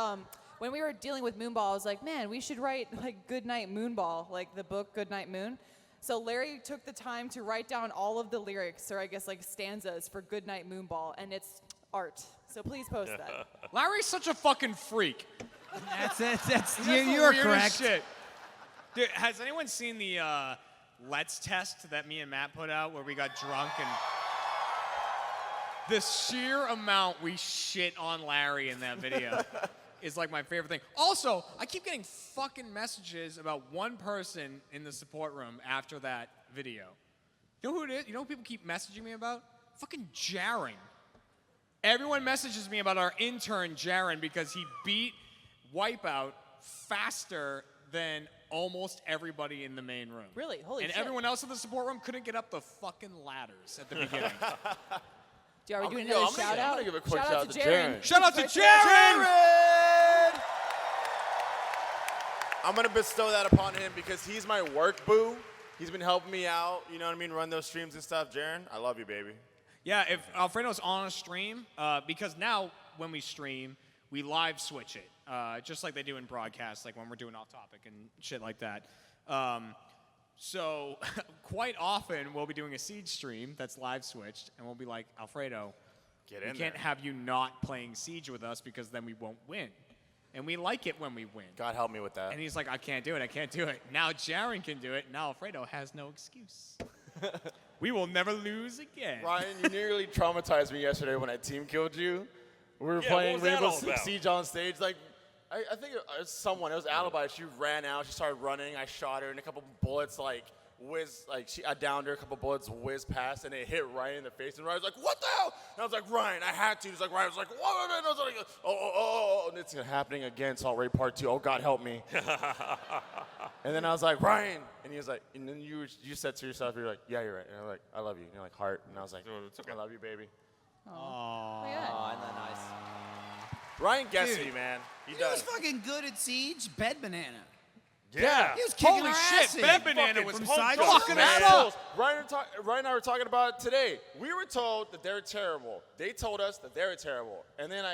when we were dealing with Moonball, I was like, man, we should write like Goodnight Moonball, like the book Goodnight Moon. So Larry took the time to write down all of the lyrics, or I guess like stanzas for Goodnight Moonball, and it's art. So please post that. Larry's such a fucking freak. That's it. That's That's you. the You are weirdest correct. Shit. Dude, has anyone seen the Let's test that me and Matt put out where we got drunk and the sheer amount we shit on Larry in that video is like my favorite thing. Also, I keep getting fucking messages about one person in the support room after that video. You know who it is? You know who people keep messaging me about? Fucking Jaren. Everyone messages me about our intern, Jaren, because he beat Wipeout faster than almost everybody in the main room. Really? Holy and shit. everyone else in the support room couldn't get up the fucking ladders at the beginning. Are we doing yo, another I'm gonna- shout I'm out? gonna give a quick shout out shout to Jaren. Jaren. Shout out to Right there. Jaren! I'm gonna bestow that upon him because he's my work boo. He's been helping me out, you know what I mean, run those streams and stuff. Jaren, I love you, baby. Yeah, if Alfredo's on a stream, because now when we stream, we live switch it, just like they do in broadcasts, like when we're doing off topic and shit like that. So quite often we'll be doing a Siege stream that's live switched, and we'll be like, Alfredo, Get We in can't there. have you not playing Siege with us because then we won't win. And we like it when we win. God help me with that. And he's like, I can't do it. Now Jaren can do it. Now Alfredo has no excuse. We will never lose again. Ryan, you nearly traumatized me yesterday when I team killed you. We were Yeah, playing what was that Rainbow all Six about? Siege on stage. Like, I think it was someone. It was Alibi. She ran out. She started running. I shot her, and a couple bullets I downed her. A couple bullets whizzed past, and it hit Ryan in the face. And Ryan was like, "What the hell?" And I was like, "Ryan, I had to." He's like, Ryan was like, "What?" And I was like, "Oh," and it's happening again. Salt Ray Part 2. Oh God, help me. And then I was like, "Ryan," and he was like, and then you said to yourself, you're like, "Yeah, you're right." And I'm like, "I love you." And you're like, "Heart," and I was like, Oh, it's okay. "I love you, baby." Oh, yeah. Oh, isn't that nice? Ryan gets Dude. me, man. He He was does. fucking good at Siege. Bed Banana. Yeah. He was kicking Holy our shit, ass in. Bed Banana Fucking was from home side to fucking side. us up. Ryan and I were talking about it today. We were told that they're terrible. They told us that they're terrible. And then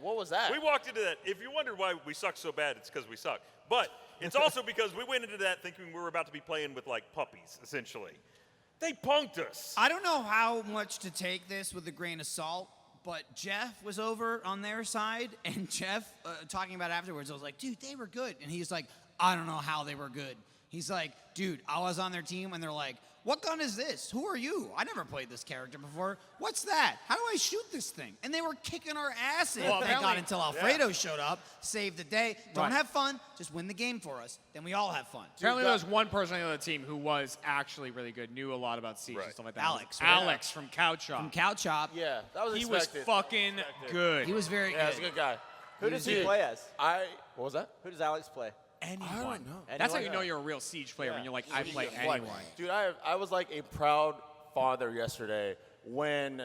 what was that? We walked into that. If you wondered why we suck so bad, it's because we suck. But it's also because we went into that thinking we were about to be playing with like puppies, essentially. They punked us. I don't know how much to take this with a grain of salt, but Jeff was over on their side, and Jeff, talking about it afterwards, I was like, dude, they were good. And he was like, I don't know how they were good. He's like, dude, I was on their team, and they're like, what gun is this? Who are you? I never played this character before. What's that? How do I shoot this thing? And they were kicking our asses. Well, Thank God apparently- until Alfredo showed up, saved the day. Don't Right. have fun, just win the game for us. Then we all have fun. Apparently, there was one person on the other team who was actually really good, knew a lot about Siege Right. and stuff like that. Alex, right? Alex from Couch Shop. From Couch Chop, Yeah, that was He was expected. fucking good. he was very Yeah, good. he's a good guy. Who does he play as? What was that? Who does Alex play? Anyone. I don't know. That's how you Anyone? know you're a real Siege player when you're like, I play Like, anyone. dude, I was like a proud father yesterday when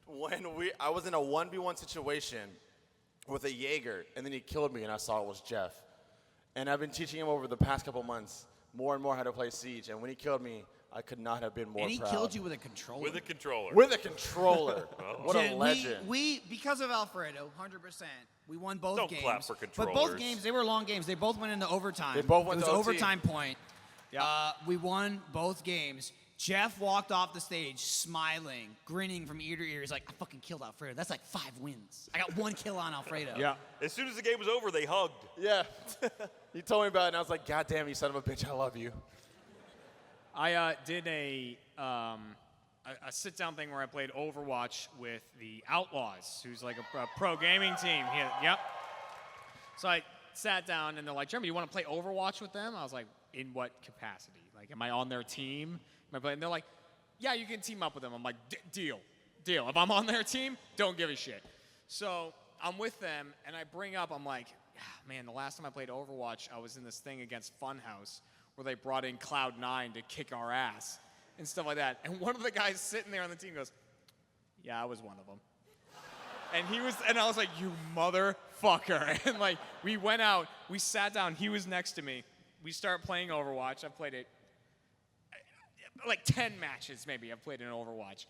I was in a 1v1 situation with a Jaeger, and then he killed me, and I saw it was Jeff. And I've been teaching him over the past couple months more and more how to play Siege, and when he killed me, I could not have been more And he proud. killed you with a controller. With a controller. With a controller. What a Dude, legend. We because of Alfredo, 100%. We won both Don't games. clap for But both controllers. games, they were long games. They both went into overtime. They both went it was to OT. overtime point. We won both games. Jeff walked off the stage smiling, grinning from ear to ear. He's like, I fucking killed Alfredo. That's like 5 wins. I got 1 kill on Alfredo. Yeah. As soon as the game was over, they hugged. Yeah. He told me about it, and I was like, God damn, you son of a bitch, I love you. I did a sit-down thing where I played Overwatch with the Outlaws, who's like a pro gaming team. Yep. So I sat down, and they're like, Jeremy, you want to play Overwatch with them? I was like, in what capacity? Like, am I on their team? Am I playing? And they're like, yeah, you can team up with them. I'm like, deal. If I'm on their team, don't give a shit. So I'm with them, and I bring up, I'm like, man, the last time I played Overwatch, I was in this thing against Funhouse where they brought in Cloud9 to kick our ass and stuff like that. And one of the guys sitting there on the team goes, yeah, I was one of them. And I was like, you motherfucker. And like, we went out, we sat down, he was next to me. We start playing Overwatch. I've played it like 10 matches maybe I've played in Overwatch.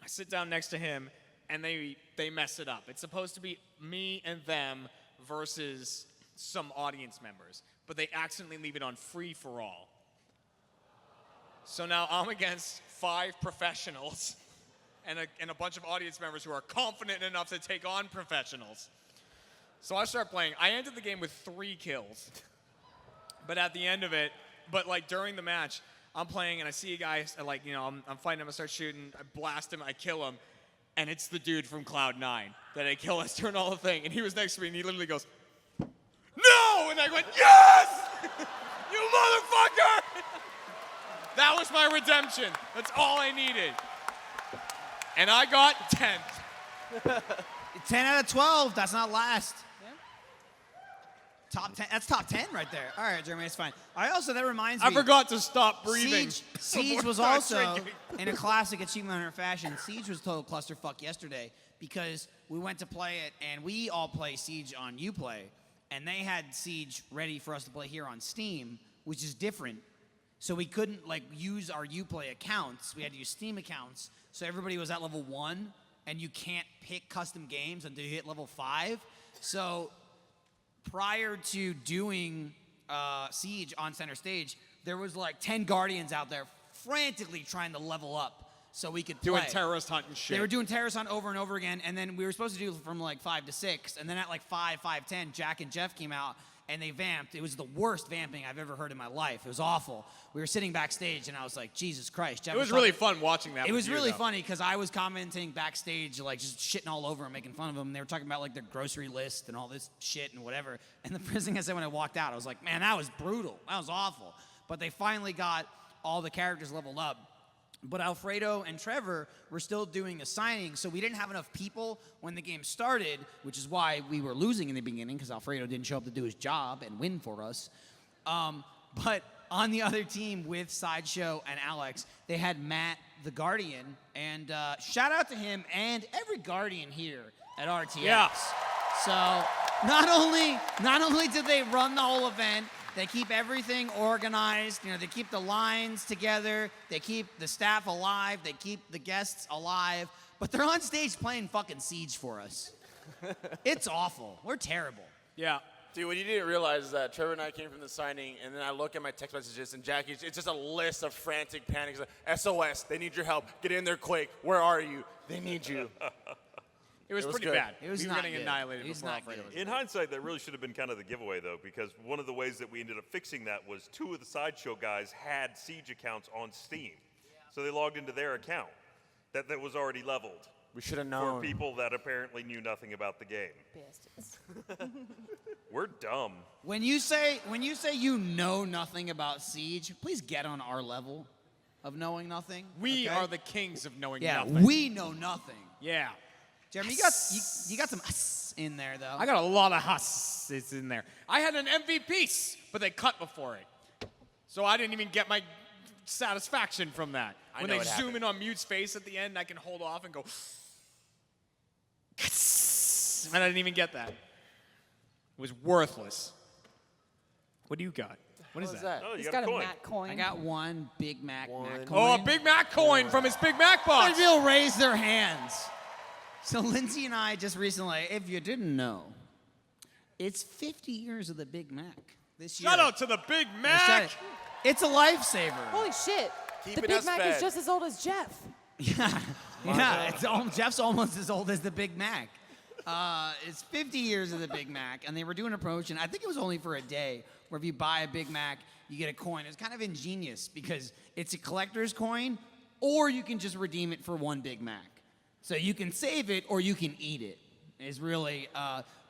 I sit down next to him, and they mess it up. It's supposed to be me and them versus some audience members, but they accidentally leave it on free-for-all. So now I'm against 5 professionals and a bunch of audience members who are confident enough to take on professionals. So I start playing. I ended the game with 3 kills. But at the end of it, like during the match, I'm playing and I see a guy, like, you know, I'm fighting him, I start shooting, I blast him, I kill him, and it's the dude from Cloud9 that I kill. I turn all the thing, and he was next to me, and he literally goes, no! And I went, yes! You motherfucker! That was my redemption. That's all I needed. And I got 10th. 10 out of 12. That's not last. Top 10. That's top 10 right there. All right, Jeremy, it's fine. That reminds me. I forgot to stop breathing. Siege was before I also, started drinking. in a classic Achievement Hunter fashion, Siege was total clusterfuck yesterday because we went to play it, and we all play Siege on Uplay, and they had Siege ready for us to play here on Steam, which is different. So we couldn't use our Uplay accounts. We had to use Steam accounts. So everybody was at level 1, and you can't pick custom games until you hit level 5. So prior to doing Siege on center stage, there was 10 Guardians out there frantically trying to level up. so we could Doing play. terrorist hunt and shit. They were doing terrorist hunt over and over again, and then we were supposed to do from like 5 to 6, and then at like 5:10, Jack and Jeff came out, and they vamped. It was the worst vamping I've ever heard in my life. It was awful. We were sitting backstage, and I was like, Jesus Christ. Jeff It was really fun watching that. It was with you, really though. funny because I was commenting backstage, like just shitting all over and making fun of them. And they were talking about like their grocery list and all this shit and whatever. And the first thing I said when I walked out, I was like, man, that was brutal. That was awful. But they finally got all the characters leveled up. But Alfredo and Trevor were still doing the signing, so we didn't have enough people when the game started, which is why we were losing in the beginning, because Alfredo didn't show up to do his job and win for us. But on the other team with Sideshow and Alex, they had Matt the Guardian, and shout out to him and every Guardian here at RTX. Yeah. So not only did they run the whole event, they keep everything organized. You know, they keep the lines together. They keep the staff alive. They keep the guests alive. But they're on stage playing fucking Siege for us. It's awful. We're terrible. Yeah. Dude, what you didn't realize is that Trevor and I came from the signing, and then I look at my text messages, and Jackie, it's just a list of frantic panics. Like, SOS, they need your help. Get in there quick. Where are you? They need you. It was pretty good. bad. It was we were not getting good. annihilated It was before not Alfredo good. was In hindsight, that really should have been kind of the giveaway, though, because one of the ways that we ended up fixing that was 2 of the Sideshow guys had Siege accounts on Steam. So they logged into their account that was already leveled We should have for known. people that apparently knew nothing about the game. Bastards. We're dumb. When you say you know nothing about Siege, please get on our level of knowing nothing. We okay? are the kings of knowing yeah. nothing. We know nothing. Yeah. Jeremy, you got some in there though. I got a lot of husses in there. I had an MVP, but they cut before it. So I didn't even get my satisfaction from that. I When know they it zoom happened. in on Mute's face at the end, I can hold off and go, and I didn't even get that. It was worthless. What do you got? What is that? Oh, you He's got got a a coin. Matt coin. I got one Big Mac One. Mac Oh, a coin. Big Mac coin from his Big Mac box. Maybe they'll raise their hands. So Lindsay and I just recently, if you didn't know, it's 50 years of the Big Mac this year. Shout out to the Big Mac. It's a lifesaver. Holy shit. Keeping the Big us Mac fed. is just as old as Jeff. Yeah, Jeff's almost as old as the Big Mac. It's 50 years of the Big Mac, and they were doing a promotion. I think it was only for a day, where if you buy a Big Mac, you get a coin. It's kind of ingenious because it's a collector's coin, or you can just redeem it for one Big Mac. So you can save it, or you can eat it. It's really,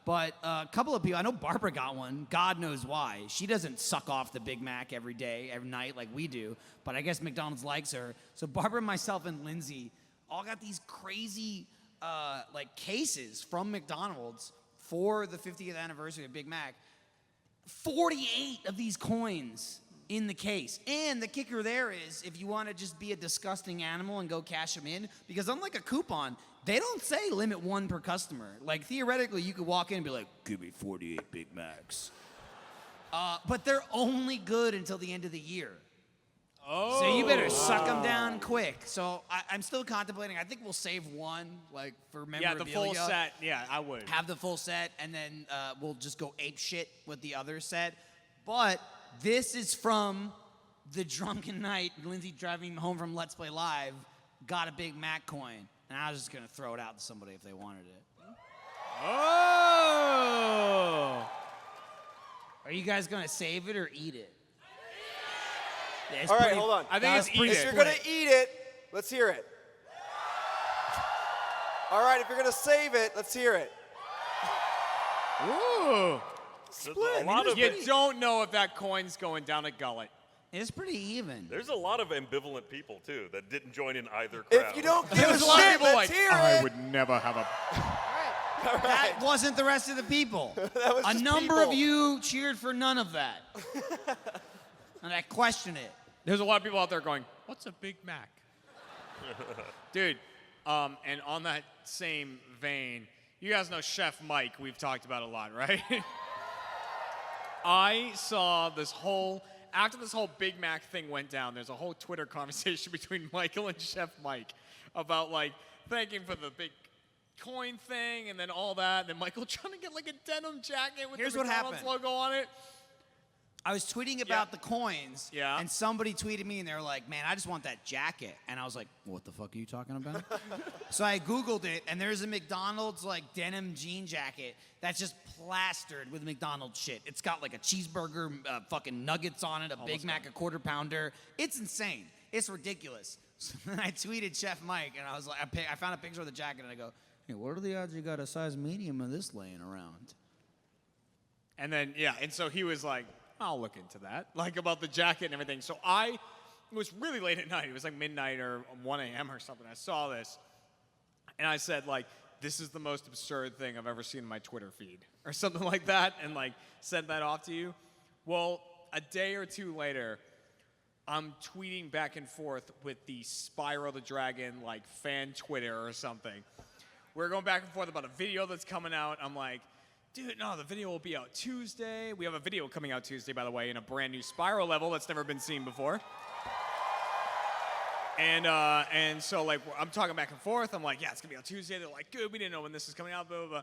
but a couple of people, I know Barbara got one. God knows why. She doesn't suck off the Big Mac every day, every night like we do, but I guess McDonald's likes her. So Barbara, myself, and Lindsay all got these crazy like cases from McDonald's for the 50th anniversary of Big Mac. 48 of these coins in the case. And the kicker there is if you want to just be a disgusting animal and go cash them in, because unlike a coupon, they don't say limit 1 per customer. Like theoretically, you could walk in and be like, give me 48 Big Macs. But they're only good until the end of the year. Oh. So you better suck them down quick. So I'm still contemplating. I think we'll save one, like for memorabilia. Yeah, the full set. Yeah, I would. Have the full set, and then we'll just go ape shit with the other set. But this is from the drunken night. Lindsay driving home from Let's Play Live got a Big Mac coin, and I was just gonna throw it out to somebody if they wanted it. Oh. Are you guys gonna save it or eat it? Yeah, it's All right, pretty- hold on. I think it's That's pretty eat If it. you're going to eat it, let's hear it. All right, if you're going to save it, let's hear it. Ooh. There's a lot of You don't know if that coin's going down a gullet. It's pretty even. There's a lot of ambivalent people too that didn't join in either crowd. If you don't give a There's a lot of shit, people let's like, hear I it. would never have a. That wasn't the rest of the people. That was A just number of people. you cheered for none of that. And I question it. There's a lot of people out there going, what's a Big Mac? Dude, and on that same vein, you guys know Chef Mike, we've talked about a lot, right? I saw this whole, after this whole Big Mac thing went down, there's a whole Twitter conversation between Michael and Chef Mike about like, thanking for the big coin thing and then all that, and then Michael trying to get like a denim jacket with Here's the what McDonald's happened. logo on it. I was tweeting about the coins, Yeah. and somebody tweeted me, and they were like, man, I just want that jacket. And I was like, what the fuck are you talking about? So I Googled it, and there's a McDonald's, like, denim jean jacket that's just plastered with McDonald's shit. It's got, like, a cheeseburger, fucking nuggets on it, a Big Mac, a quarter pounder. It's insane. It's ridiculous. So then I tweeted Chef Mike, and I was like, I found a picture of the jacket, and I go, hey, what are the odds you got a size medium of this laying around? And then, and so he was like, I'll look into that, like about the jacket and everything. So it was really late at night. It was like midnight or 1 a.m. or something. I saw this, and I said, like, this is the most absurd thing I've ever seen in my Twitter feed, or something like that, and, like, sent that off to you. Well, a day or two later, I'm tweeting back and forth with the Spyro the Dragon, like, fan Twitter or something. We're going back and forth about a video that's coming out. I'm like, dude, no, the video will be out Tuesday. We have a video coming out Tuesday, by the way, in a brand new Spyro level that's never been seen before. And so, like, I'm talking back and forth. I'm like, yeah, it's going to be out Tuesday. They're like, good, we didn't know when this is coming out, blah, blah, blah.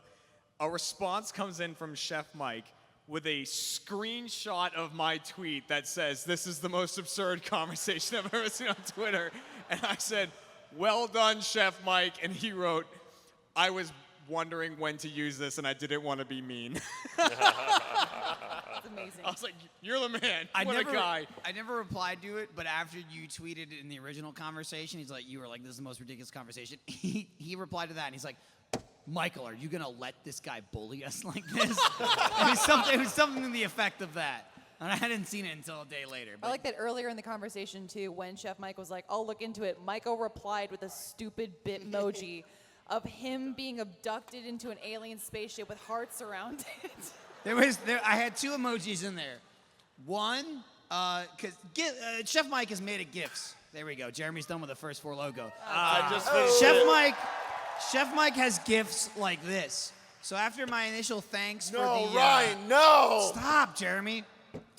A response comes in from Chef Mike with a screenshot of my tweet that says, this is the most absurd conversation I've ever seen on Twitter. And I said, well done, Chef Mike. And he wrote, I was wondering when to use this, and I didn't want to be mean. That's amazing. I was like, you're the man. I What a guy. never replied to it, but after you tweeted it in the original conversation, you were like, this is the most ridiculous conversation. He replied to that, and he's like, Michael, are you going to let this guy bully us like this? It was something to the effect of that. And I hadn't seen it until a day later. I like that earlier in the conversation, too, when Chef Mike was like, I'll look into it. Michael replied with a stupid Bitmoji of him being abducted into an alien spaceship with hearts around it. I had two emojis in there. One, because Chef Mike has made it GIFs. There we go. Jeremy's done with the first 4 logo. I just finished Chef Mike has GIFs like this. So after my initial thanks for the... No, Ryan, no! Stop, Jeremy.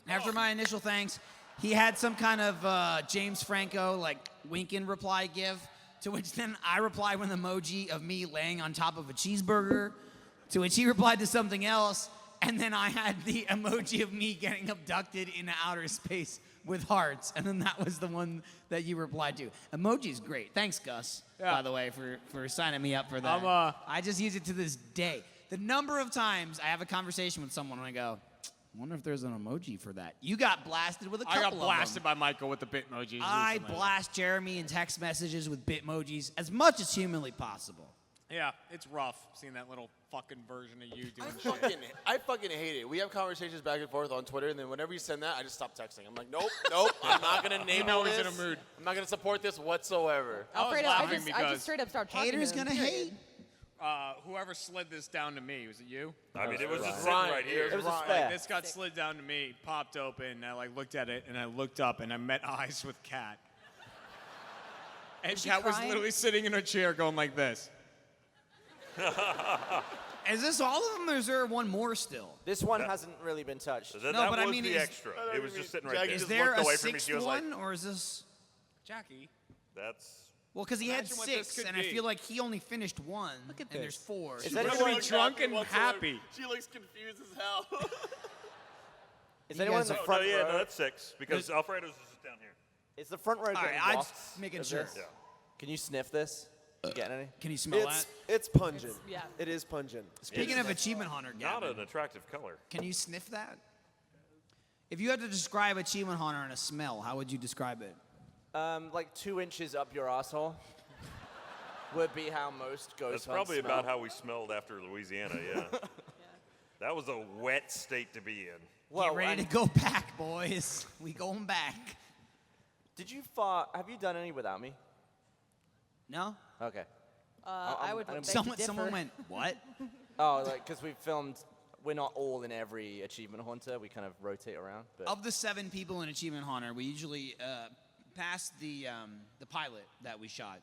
After my initial thanks, he had some kind of James Franco, like, winking reply give, to which then I replied with an emoji of me laying on top of a cheeseburger, to which he replied to something else, and then I had the emoji of me getting abducted into outer space with hearts, and then that was the one that you replied to. Emoji's great. Thanks, Gus, by the way, for signing me up for that. I just use it to this day. The number of times I have a conversation with someone and I go, I wonder if there's an emoji for that. You got blasted with a couple of them. I got blasted by Michael with the Bitmojis. I recently. blast Jeremy in text messages with Bitmojis as much as humanly possible. Yeah, it's rough seeing that little fucking version of you doing shit. I fucking hate it. We have conversations back and forth on Twitter, and then whenever you send that, I just stop texting. I'm like, nope, I'm not gonna name know this. he's in a mood. I'm not gonna support this whatsoever. Alfredo, laughing I because just straight up started talking Haters to him. gonna hate. Whoever slid this down to me, was it you? I mean, it was just Ryan. sitting right here. It was a Ryan. spare. This got slid down to me, popped open, and I looked at it, and I looked up, and I met eyes with Kat. And she Kat was crying? literally sitting in her chair going like this. Is this all of them, or is there one more still? This one hasn't really been touched. That but I was mean, the is- extra. It was just sitting right Jackie there. Is just there looked a away from me. sixth She was like, one, or is this... Jackie. That's... Well, because he had Imagine what this 6, could and I be. feel like he only finished 1, and there's 4. Is She's that gonna anyone- be drunk and happy. She looks confused as hell. Is anyone in the guys front no, row? that's 6 because Alfredo's is just down here. Is the front row All right, getting I'm blocks just making of sure. this? Can you sniff this? You getting any? Can you smell that? It's pungent. Yeah. It is pungent. Speaking of Achievement Hunter, Not Gavin, an attractive color. can you sniff that? If you had to describe Achievement Hunter in a smell, how would you describe it? Like 2 inches up your asshole would be how most ghost That's hunts probably smell. about how we smelled after Louisiana, yeah. That was a wet state to be in. Well, Get ready and to go back, boys. We going back. Did you fart? Have you done any without me? No? Okay. I would beg to Someone differ. went, what? Oh, like because we filmed. We're not all in every achievement hunter. We kind of rotate around. But Of the 7 people in Achievement Hunter, we usually pass the pilot that we shot.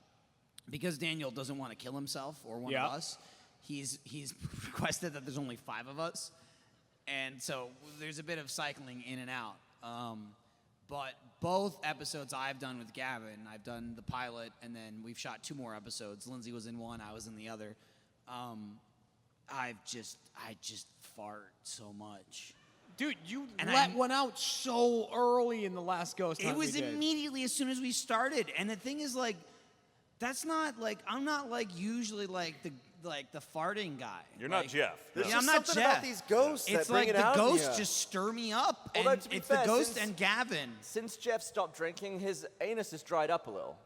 Because Daniel doesn't want to kill himself or one Yeah. of us, he's requested that there's only 5 of us. And so there's a bit of cycling in and out. But both episodes I've done with Gavin, I've done the pilot, and then we've shot 2 more episodes. Lindsay was in one, I was in the other. I just fart so much. Dude, you And let I- one out so early in the last ghost hunt It was we did. immediately as soon as we started. And the thing is, like, that's not like I'm not like usually like the farting guy. You're Like, not Jeff. There's Yeah, just I'm not something Jeff. about these ghosts It's that bring like it the out of ghosts ya. just stir me up, Although, and to be it's fair, the ghost since- and Gavin. Since Jeff stopped drinking, his anus has dried up a little.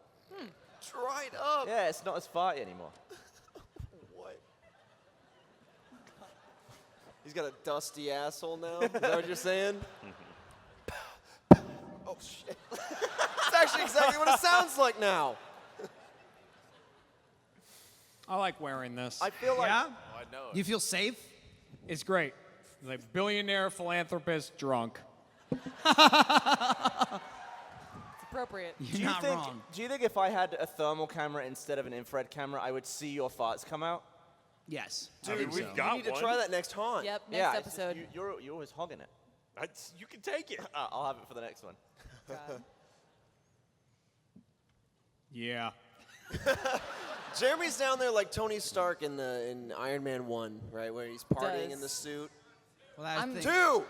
Dried up. Yeah, it's not as farty anymore. What? He's got a dusty asshole now? Is that what you're saying? Oh, shit. It's actually exactly what it sounds like now. I like wearing this. I feel like... Yeah? Oh, I know. You feel safe? It's great. Like billionaire philanthropist drunk. It's appropriate. You're not wrong. Do you think if I had a thermal camera instead of an infrared camera, I would see your farts come out? Yes. I mean, we've You got need to one. try that next haunt. Yep, next yeah, episode. You're always hogging it. You can take it. I'll have it for the next one. God. Yeah. Jeremy's down there like Tony Stark in Iron Man 1, right? Where he's partying in the Does. suit. Well, that's I'm- the thing. 2!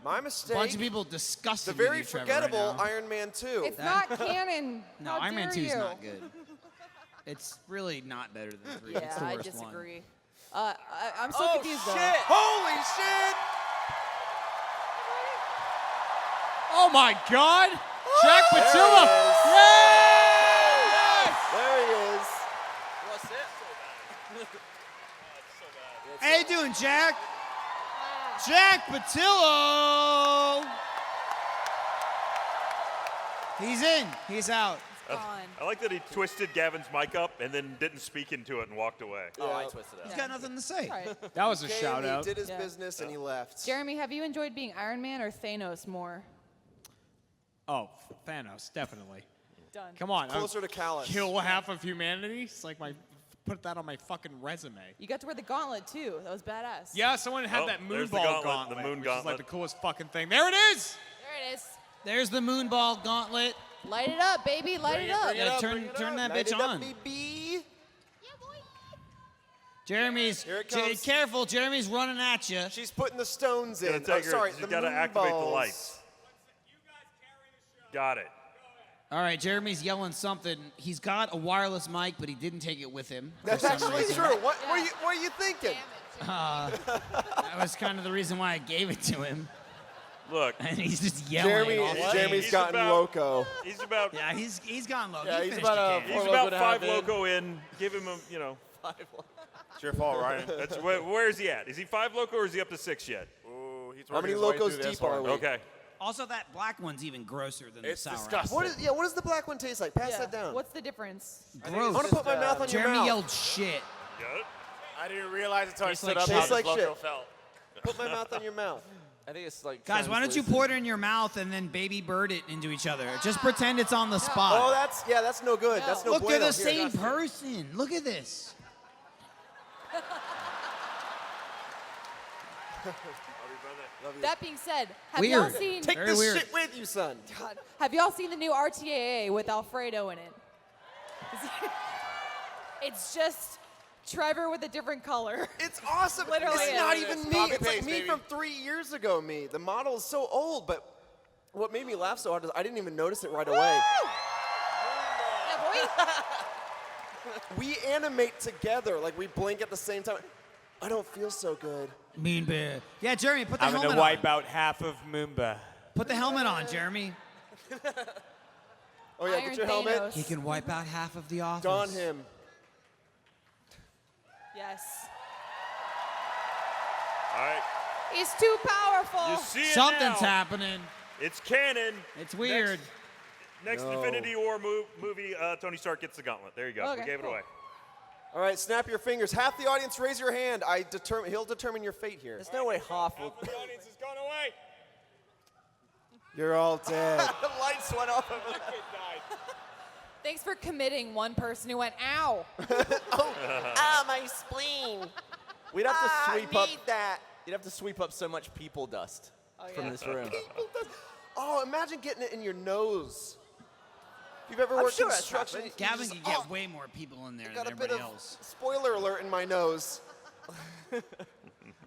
My A mistake. bunch of people disgusted The with very you, Trevor, forgettable right now. Iron Man 2. It's not canon. No, How Iron Man dare 2 is you? not good. It's really not better than 3. it's Yeah, the I worst disagree. I'm so Oh, confused shit! though. Holy shit! Oh my God! Jack There Patilla! he is. Yes! There he is. What's it? How you doing, Jack? Jack Patillo! He's in. He's out. Gone. I like that he twisted Gavin's mic up and then didn't speak into it and walked away. Oh, I Yeah. twisted it. He's got nothing to say. All right. That was a Came, shout out. He did his Yeah. business and he left. Jeremy, have you enjoyed being Iron Man or Thanos more? Oh, Thanos, definitely. Done. Come on. Closer to Callus. Kill half of humanity? It's like put that on my fucking resume. You got to wear the gauntlet too. That was badass. Yeah, someone had Oh, that there's the moonball gauntlet, the moon which is like gauntlet. the coolest fucking thing. There it is! There it is. There's the moonball gauntlet. Light it up, baby. Light it up. Yeah, turn that Light bitch it up, on. BB. Jeremy's. Here it comes. Careful, Jeremy's running at you. She's putting the stones Gotta in. take her- sorry, she's the gotta moon activate the balls. lights. Got it. All right, Jeremy's yelling something. He's got a wireless mic, but he didn't take it with him. for That's some actually reason. true. What are you thinking? That was kind of the reason why I gave it to him. Look, And he's just yelling. all the Jeremy's He's gotten about- loco. he's about Yeah, he's gone low. Yeah, He he's finished about the a can. four- he's Loco about and a 5 half in. loco in. Give him a. It's your fault, Ryan. That's where is he at? Is he 5 loco or is he up to 6 yet? Ooh, he's How working many his way locos through this deep are one. we? Okay. Also, that black one's even grosser than It's the sour disgusting. What does the black one taste like? Pass Yeah. that down. What's the difference? apple. I Gross. want to put my mouth on your Jeremy mouth. yelled shit. Got it. I didn't realize until I Tastes stood like up shit. how Tastes this like loco shit. felt. Put my mouth on your mouth. I think it's like. Guys, why don't you translucent. pour it in your mouth and then baby bird it into each other? Just pretend it's on the spot. Oh, that's no good. No. That's no Look, bueno. they're the Here, same person. Look at this. That being said, have Weird. y'all seen? Take Very this weird. shit with you, son. God, have y'all seen the new RTAA with Alfredo in it? It's just Trevor with a different color. It's awesome. Literally it's is. not It even is. me. Copy It's like paste, me baby. from 3 years ago. Me. The model is so old, but what made me laugh so hard is I didn't even notice it right away. Yeah, boy. We animate together, like we blink at the same time. I don't feel so good. Mean bear. Yeah, Jeremy, put the I'm helmet gonna wipe on. out half of Moomba. Put the helmet on, Jeremy. Oh yeah, Iron get your helmet. Thanos. He can wipe out half of the office. Don him. Yes. All right. He's too powerful. You see it Something's now. happening. It's canon. It's weird. Next No. Infinity War movie, Tony Stark gets the gauntlet. There you go. Okay, we gave it cool. away. All right, snap your fingers. Half the audience, raise your hand. He'll determine your fate here. There's no way half will. The audience has gone away. You're all dead. The lights went off. Thanks for committing one person who went, ow. My spleen. We'd have to sweep up. That. You'd have to sweep up so much people dust from this room. Oh, imagine getting it in your nose. If you've ever I'm worked sure that's construction, happened. you Gavin just- can get oh, way more people in there got than a bit everybody of else. spoiler alert in my nose.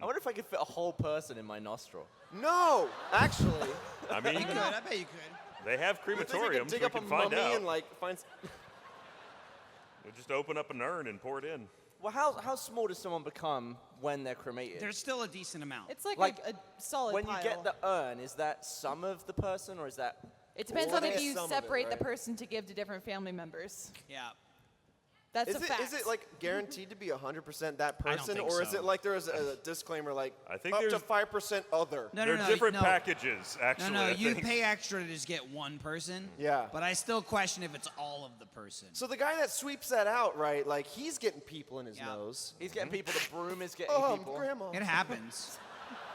I wonder if I could fit a whole person in my nostril. No, actually. I mean, You could. I bet you could. they have You think you crematoriums. could dig We up a can find mummy out. and like find. We'll just open up an urn and pour it in. Well, how small does someone become when they're cremated? There's still a decent amount. It's like, Like, a solid when pile. you get the urn, is that some of the person or is that? It depends Well, on I if think you it's some of it, separate the right? person to give to different family members. Yeah. That's Is a fact. it like guaranteed to be 100% that I don't person, think or is so. it like there's a disclaimer like I think up to there's- 5% other? No, They're no, no. different no. packages, actually. No, I you think. pay extra to just get one person. Yeah. But I still question if it's all of the person. So the guy that sweeps that out, right? Like he's getting people in his Yeah. nose. He's getting people. The broom is getting Oh, people. grandma. It happens.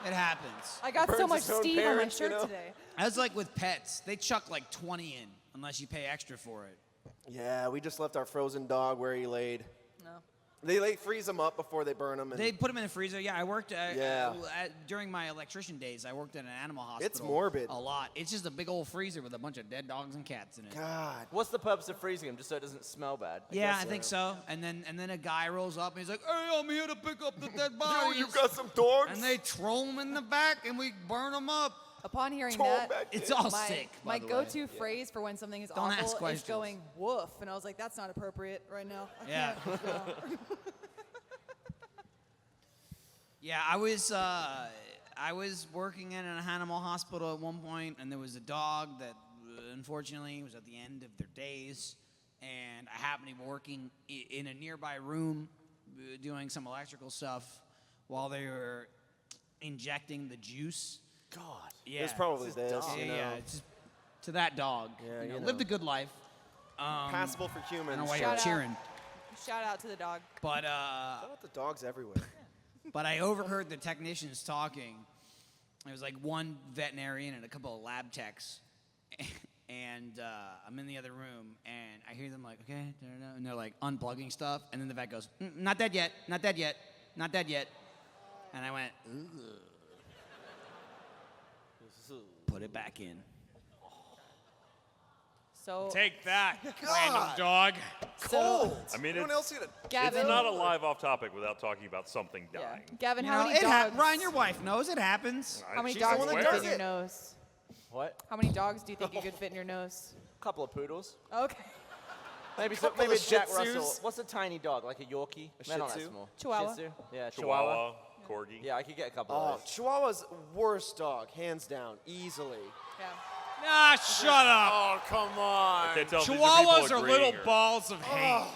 It happens. I got so Burns much his own Steve on my parents, you shirt know? today. That's like with pets. They chuck like 20 in unless you pay extra for it. Yeah, we just left our frozen dog where he laid. No. They freeze him up before they burn him. And They put them in the freezer. Yeah, I worked Yeah. during my electrician days. I worked at an animal hospital. It's morbid. A lot. It's just a big old freezer with a bunch of dead dogs and cats in it. God. What's the purpose of freezing them? Just so it doesn't smell bad. Yeah, guess I think so. so. And then a guy rolls up and he's like, "Hey, I'm here to pick up the dead bodies." You got some dogs? And they throw them in the back and we burn them up. Upon hearing Throw 'em that, back It's in. all my, sick. my by the way. go-to phrase for when something is Don't ask awful is questions. going woof, and I was like, that's not appropriate right now. I Yeah. can't, no. Yeah, I was working in an animal hospital at one point, and there was a dog that unfortunately was at the end of their days, and I happened to be working in a nearby room doing some electrical stuff while they were injecting the juice. God. Yeah, There's probably It's this. just dumb. You know, yeah, it's just to that dog. Yeah, you lived know. a good life. passable for I humans. don't know why Shout you're out. cheering, Shout out to the dog. but How about the dogs everywhere? But I overheard the technicians talking. There was like one veterinarian and a couple of lab techs. And I'm in the other room, and I hear them like, okay, and they're like unplugging stuff. And then the vet goes, not dead yet, not dead yet, not dead yet. And I went, ugh. Put it back in. So, Take that, random dog. Cold. I mean, Anyone it's- else see that? Gavin, It's not a live off topic without talking about something yeah. dying. Gavin, You how know, many dogs? Ryan, your wife knows it happens. How many She's dogs the do one you that fit does in your it. nose? What? How many dogs do you think you could fit in your nose? A couple of poodles. Okay. Maybe Couple maybe of Jack Shih Russell. Tzus. What's a tiny dog? Like a Yorkie? A They're not Shih that Tzu? small. Chihuahua. Shih Tzu? Yeah, Chihuahua, Corgi. Yeah, I could get a couple Oh, of those. Chihuahua's worst dog, hands down, easily. Yeah. Ah, shut up. Oh, come on. I can't tell if these Chihuahuas people are agreeing little or- balls of hate.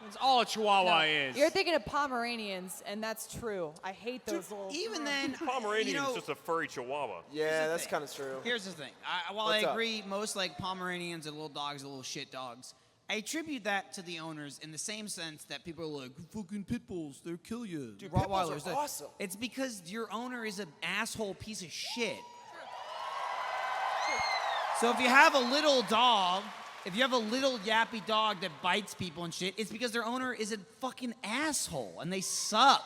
That's all a Chihuahua No, is. You're thinking of Pomeranians, and that's true. I hate those little. Even then, Pomeranian you know, is just a furry Chihuahua. Yeah, that's thing. kind of true. Here's the thing. While What's I up? agree, most like Pomeranians are little dogs, are little shit dogs. I attribute that to the owners in the same sense that people are like, fucking pit bulls, they'll kill you. Dude, pit bulls are Rottweilers, awesome. It's because your owner is an asshole piece of shit. So if you have a little dog, if you have a little yappy dog that bites people and shit, it's because their owner is a fucking asshole and they suck.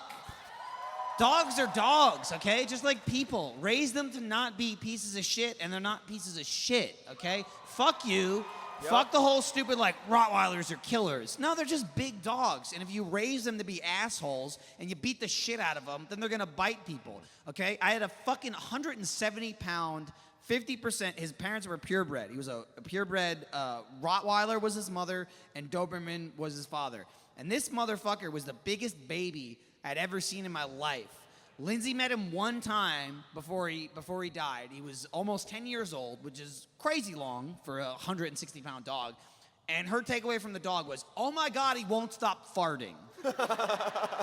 Dogs are dogs, okay? Just like people. Raise them to not be pieces of shit, and they're not pieces of shit, okay? Fuck you. Fuck the whole stupid, like, Rottweilers are killers. No, they're just big dogs. And if you raise them to be assholes and you beat the shit out of them, then they're gonna bite people, okay? I had a fucking 170-pound, 50%, his parents were purebred. He was a purebred Rottweiler was his mother, and Doberman was his father. And this motherfucker was the biggest baby I'd ever seen in my life. Lindsay met him one time before he died. He was almost 10 years old, which is crazy long for a 160-pound dog. And her takeaway from the dog was, oh my God, he won't stop farting.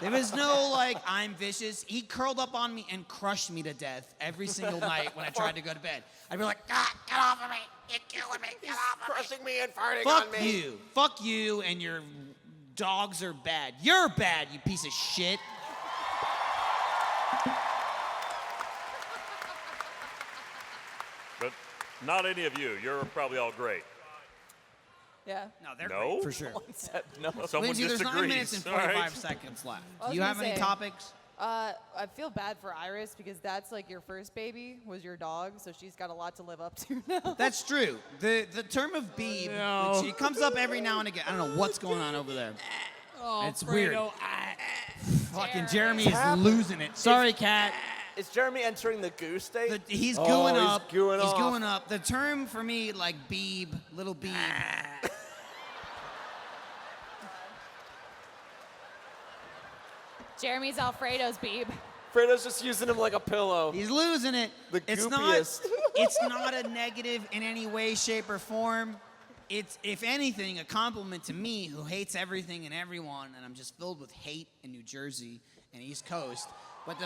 There was no, like, I'm vicious. He curled up on me and crushed me to death every single night when I tried to go to bed. I'd be like, ah, get off of me. You're killing me. Get off of me. Crushing me and farting Fuck on me. you. Fuck you and your dogs are bad. You're bad, you piece of shit. But not any of you. You're probably all great. Yeah. No, they're No? great, for sure. No. Someone Lindsay, there's disagrees. 9 minutes and all right? 45 seconds left. I was Do you have gonna any say- topics? I feel bad for Iris because that's like your first baby was your dog, so she's got a lot to live up to now. That's true. The term of Beebe, No. which it comes up every now and again. I don't know what's going on over there. Oh, It's weird. Fredo. Fucking Jeremy is losing it. Sorry, Cat. Is Jeremy entering the goo state? He's Oh, gooing he's up. gooing he's off. gooing up. The term for me, like Beebe, little Beebe. Jeremy's Alfredo's Beebe. Fredo's just using him like a pillow. He's losing it. The it's goopiest. it's not a negative in any way, shape, or form. It's, if anything, a compliment to me who hates everything and everyone, and I'm just filled with hate in New Jersey and East Coast. But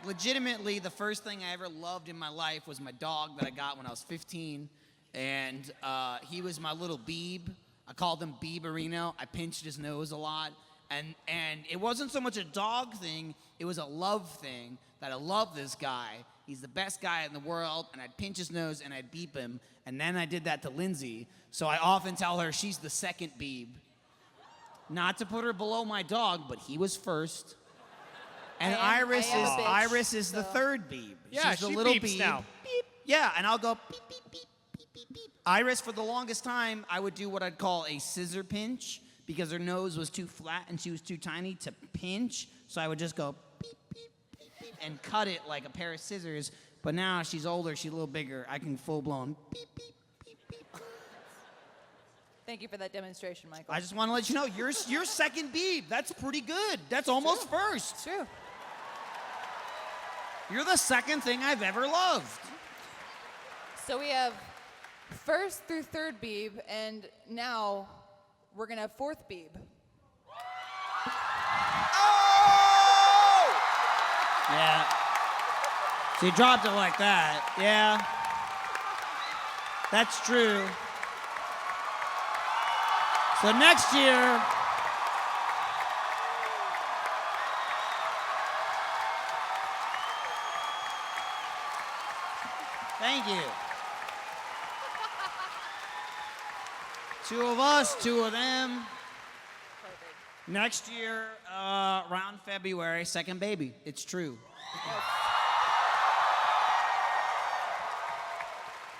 legitimately, the first thing I ever loved in my life was my dog that I got when I was 15, and he was my little Beebe. I called him Beeberino. I pinched his nose a lot. And it wasn't so much a dog thing, it was a love thing, that I love this guy. He's the best guy in the world, and I'd pinch his nose and I'd beep him. And then I did that to Lindsay. So I often tell her she's the second Beebe. Not to put her below my dog, but he was first. And I am a bitch, Iris is the so- third Beebe. Yeah, she's the she little beeps Beebe. now. Beep. Yeah, and I'll go beep, beep, beep, beep, beep, beep. Iris, for the longest time, I would do what I'd call a scissor pinch because her nose was too flat and she was too tiny to pinch. So I would just go beep, beep, beep, beep, and cut it like a pair of scissors. But now she's older, she's a little bigger. I can full-blown beep, beep, beep, beep. Thank you for that demonstration, Michael. I just want to let you know, you're second Beebe. That's pretty good. That's almost first. It's true. You're the second thing I've ever loved. So we have first through third Beebe, and now we're gonna have fourth Beebe. Yeah. So you dropped it like that. Yeah. That's true. So next year, thank you. Two of us, two of them. Next year, around February, second baby. It's true.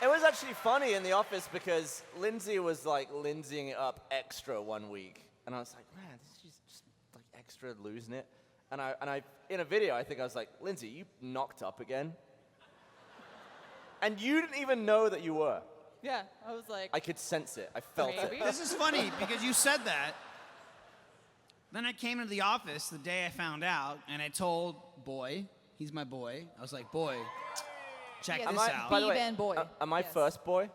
It was actually funny in the office because Lindsay was like Lindsaying it up extra one week, and I was like, man, she's just like extra losing it. And I in a video, I think I was like, Lindsay, you knocked up again, and you didn't even know that you were. Yeah, I was like, I could sense it. I felt Maybe. it. This is funny because you said that. Then I came into the office the day I found out, and I told Boy, he's my boy. I was like, Boy, check Yes. this Am I- out. By the way, Beebe and boy. Am I Yes. first boy?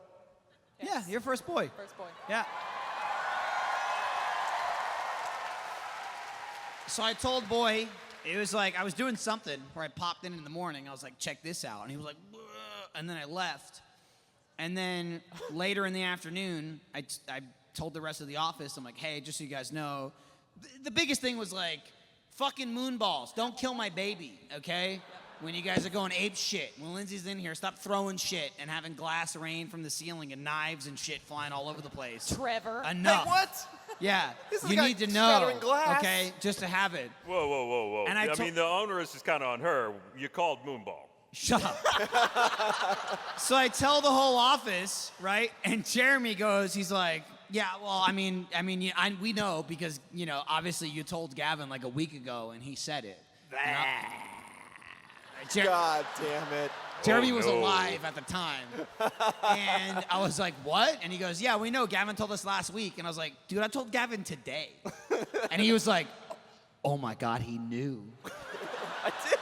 Yeah, your first boy. first boy. Yeah. So I told Boy, it was like I was doing something where I popped in the morning. I was like, check this out. And he was like, "Bleh," and then I left. And then later in the afternoon, I told the rest of the office, I'm like, hey, just so you guys know, the biggest thing was like, fucking moonballs. Don't kill my baby, okay? When you guys are going ape shit. When Lindsay's in here, stop throwing shit and having glass rain from the ceiling and knives and shit flying all over the place. Trevor. Enough. Hey, what? Yeah, This is you like need to know, shattering glass. okay, just to have it. Whoa, whoa, whoa, whoa. And I I to- mean, the onerous is kind of on her. You called Moonball. Shut up. So I tell the whole office, right? And Jeremy goes, he's like, yeah, well, we know because, you know, obviously you told Gavin like a week ago and he said it. God damn it. Jeremy Oh, was no. alive at the time. And I was like, what? And he goes, yeah, we know. Gavin told us last week. And I was like, dude, I told Gavin today. And he was like, oh my God, he knew.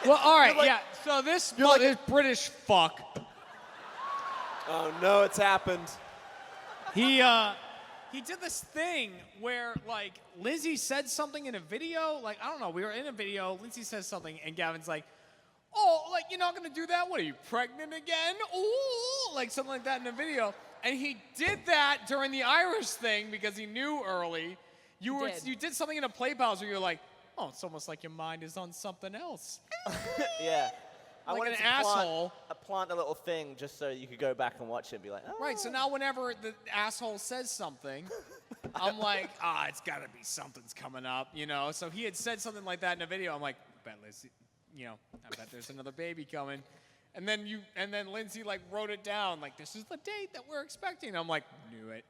Well, all right, like- yeah. So this British fuck, Oh no, it's happened. he did this thing where like Lindsay said something in a video. Like I don't know, we were in a video. Lindsay says something, and Gavin's like, "Oh, like you're not gonna do that? What are you pregnant again? Ooh," like something like that in a video. And he did that during the Irish thing because he knew early. You did something in a play pause where you're like, "Oh, it's almost like your mind is on something else." Yeah. I Like wanted an to asshole. plant a little thing just so you could go back and watch it and be like, oh. Right, so now whenever the asshole says something, I'm like, it's gotta be something's coming up, you know? So he had said something like that in a video. I'm like, I bet there's another baby coming. And then Lindsay like wrote it down, like, this is the date that we're expecting. I'm like, knew it.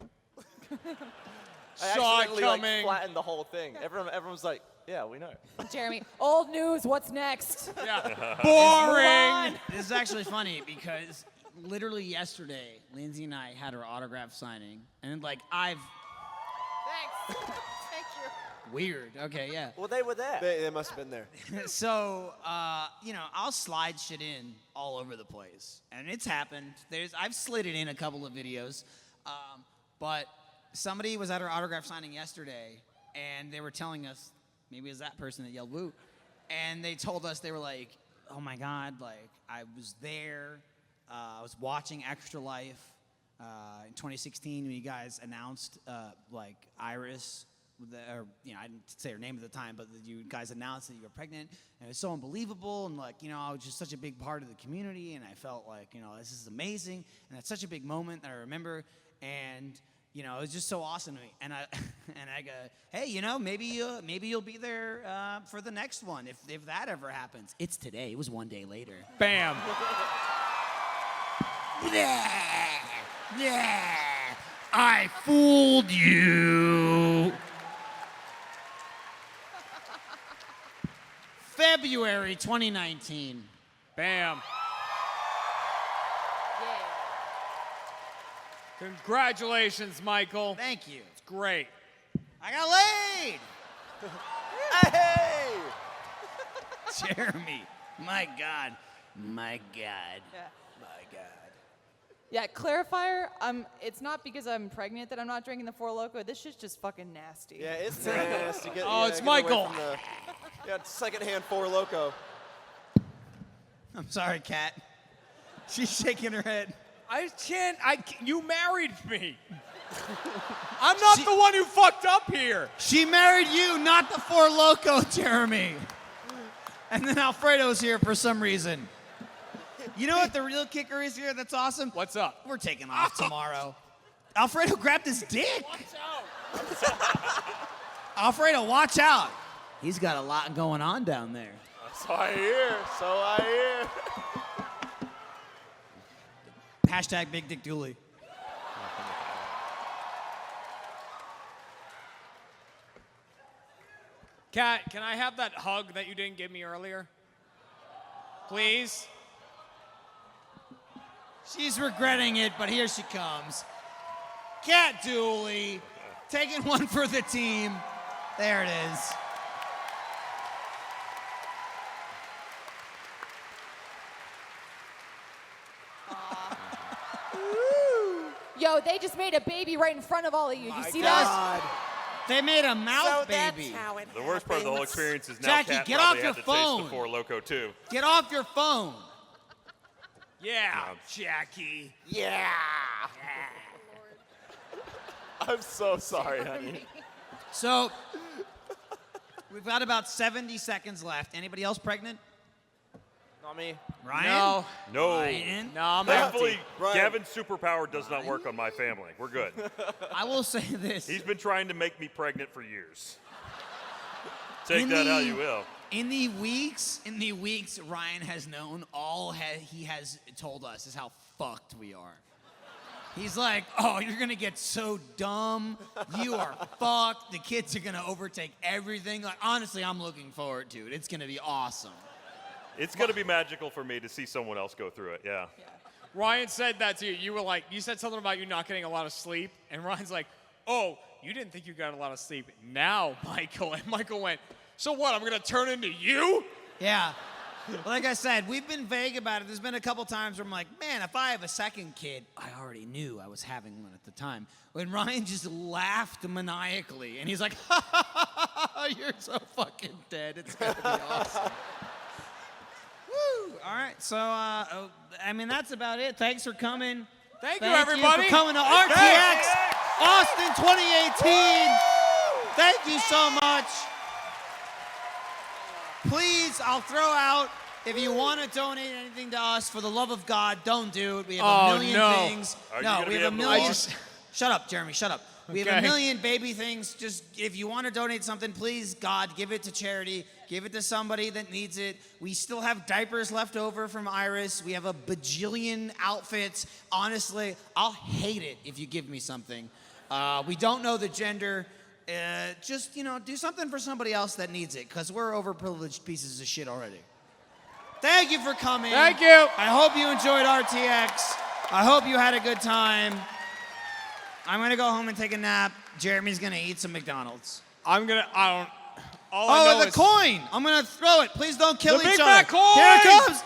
I Saw it accidentally, like, coming. flattened the whole thing. Everyone's like, yeah, we know. Jeremy, old news, what's next? Yeah. Boring. This is actually funny because literally yesterday, Lindsay and I had our autograph signing, and like Thanks. Thank you. weird. Okay, yeah. Well, they were there. They must have been there. So, I'll slide shit in all over the place, and it's happened. I've slid it in a couple of videos, but somebody was at our autograph signing yesterday, and they were telling us, maybe it was that person that yelled "woo," and they told us, they were like, "Oh my God, like I was there, I was watching Extra Life in 2016 when you guys announced like Iris." I didn't say her name at the time, but you guys announced that you were pregnant, and it was so unbelievable, and like, I was just such a big part of the community, and I felt like, this is amazing, and it's such a big moment that I remember, and, it was just so awesome to me, and I go, hey, maybe you'll be there for the next one, if that ever happens. It's today. It was one day later. Bam. Yeah, I fooled you. February 2019. Bam. Yeah. Congratulations, Michael. Thank you. It's great. I got laid. Hey! Jeremy. My God. My God. Yeah. My God. Yeah, clarifier, it's not because I'm pregnant that I'm not drinking the Four Loko. This shit's just fucking nasty. Yeah, it's nasty. Oh, it's get away Michael. from secondhand Four Loko. I'm sorry, Kat. She's shaking her head. I can't. You married me. I'm not the one who fucked up here. She married you, not the Four Loko, Jeremy. And then Alfredo's here for some reason. You know what the real kicker is here that's awesome? What's up? We're taking off tomorrow. Alfredo grabbed his dick. Watch out. Alfredo, watch out. He's got a lot going on down there. So I hear. Hashtag Big Dick Dooley. Kat, can I have that hug that you didn't give me earlier? Please? She's regretting it, but here she comes. Kat Dooley, taking one for the team. There it is. Yo, they just made a baby right in front of all of you. You see God. that? They made a mouth baby. The worst part of the whole experience is now Jackie, Kat get probably off your had to phone. taste the Four Loko too. Get off your phone. Yeah, Jackie. Yeah. I'm so sorry, honey. So, we've got about 70 seconds left. Anybody else pregnant? Not me. Ryan? No. No. Ryan? No, I'm Thankfully, empty. Brian. Gavin's superpower does not work on my family. We're good. I will say this. He's been trying to make me pregnant for years. Take that how you will. In the weeks Ryan has known, he has told us is how fucked we are. He's like, oh, you're gonna get so dumb. You are fucked. The kids are gonna overtake everything. Like, honestly, I'm looking forward to it. It's gonna be awesome. It's going to be magical for me to see someone else go through it, yeah. Ryan said that to you. You were like, you said something about you not getting a lot of sleep, and Ryan's like, oh, you didn't think you got a lot of sleep. Now, Michael. And Michael went, so what, I'm going to turn into you? Yeah. Like I said, we've been vague about it. There's been a couple times where I'm like, man, if I have a second kid, I already knew I was having one at the time. When Ryan just laughed maniacally, and he's like, ha ha ha ha, you're so fucking dead. It's gonna be awesome. Woo! All right, so that's about it. Thanks for coming. Thank you, everybody. for coming to RTX Thanks. Austin 2018. Thank you so much. Please, I'll throw out, if you want to donate anything to us, for the love of God, don't do it. We have a million things. Are you No, gonna we be have a able to million. watch? Shut up, Jeremy, shut up. We have a Okay. million baby things. Just, if you want to donate something, please, God, give it to charity. Give it to somebody that needs it. We still have diapers left over from Iris. We have a bajillion outfits. Honestly, I'll hate it if you give me something. We don't know the gender. Just, do something for somebody else that needs it, because we're overprivileged pieces of shit already. Thank you for coming. Thank you. I hope you enjoyed RTX. I hope you had a good time. I'm going to go home and take a nap. Jeremy's going to eat some McDonald's. I don't. All I Oh, know the is coin. I'm going to throw it. Please don't kill the each Big other. Mac coin. Here it comes.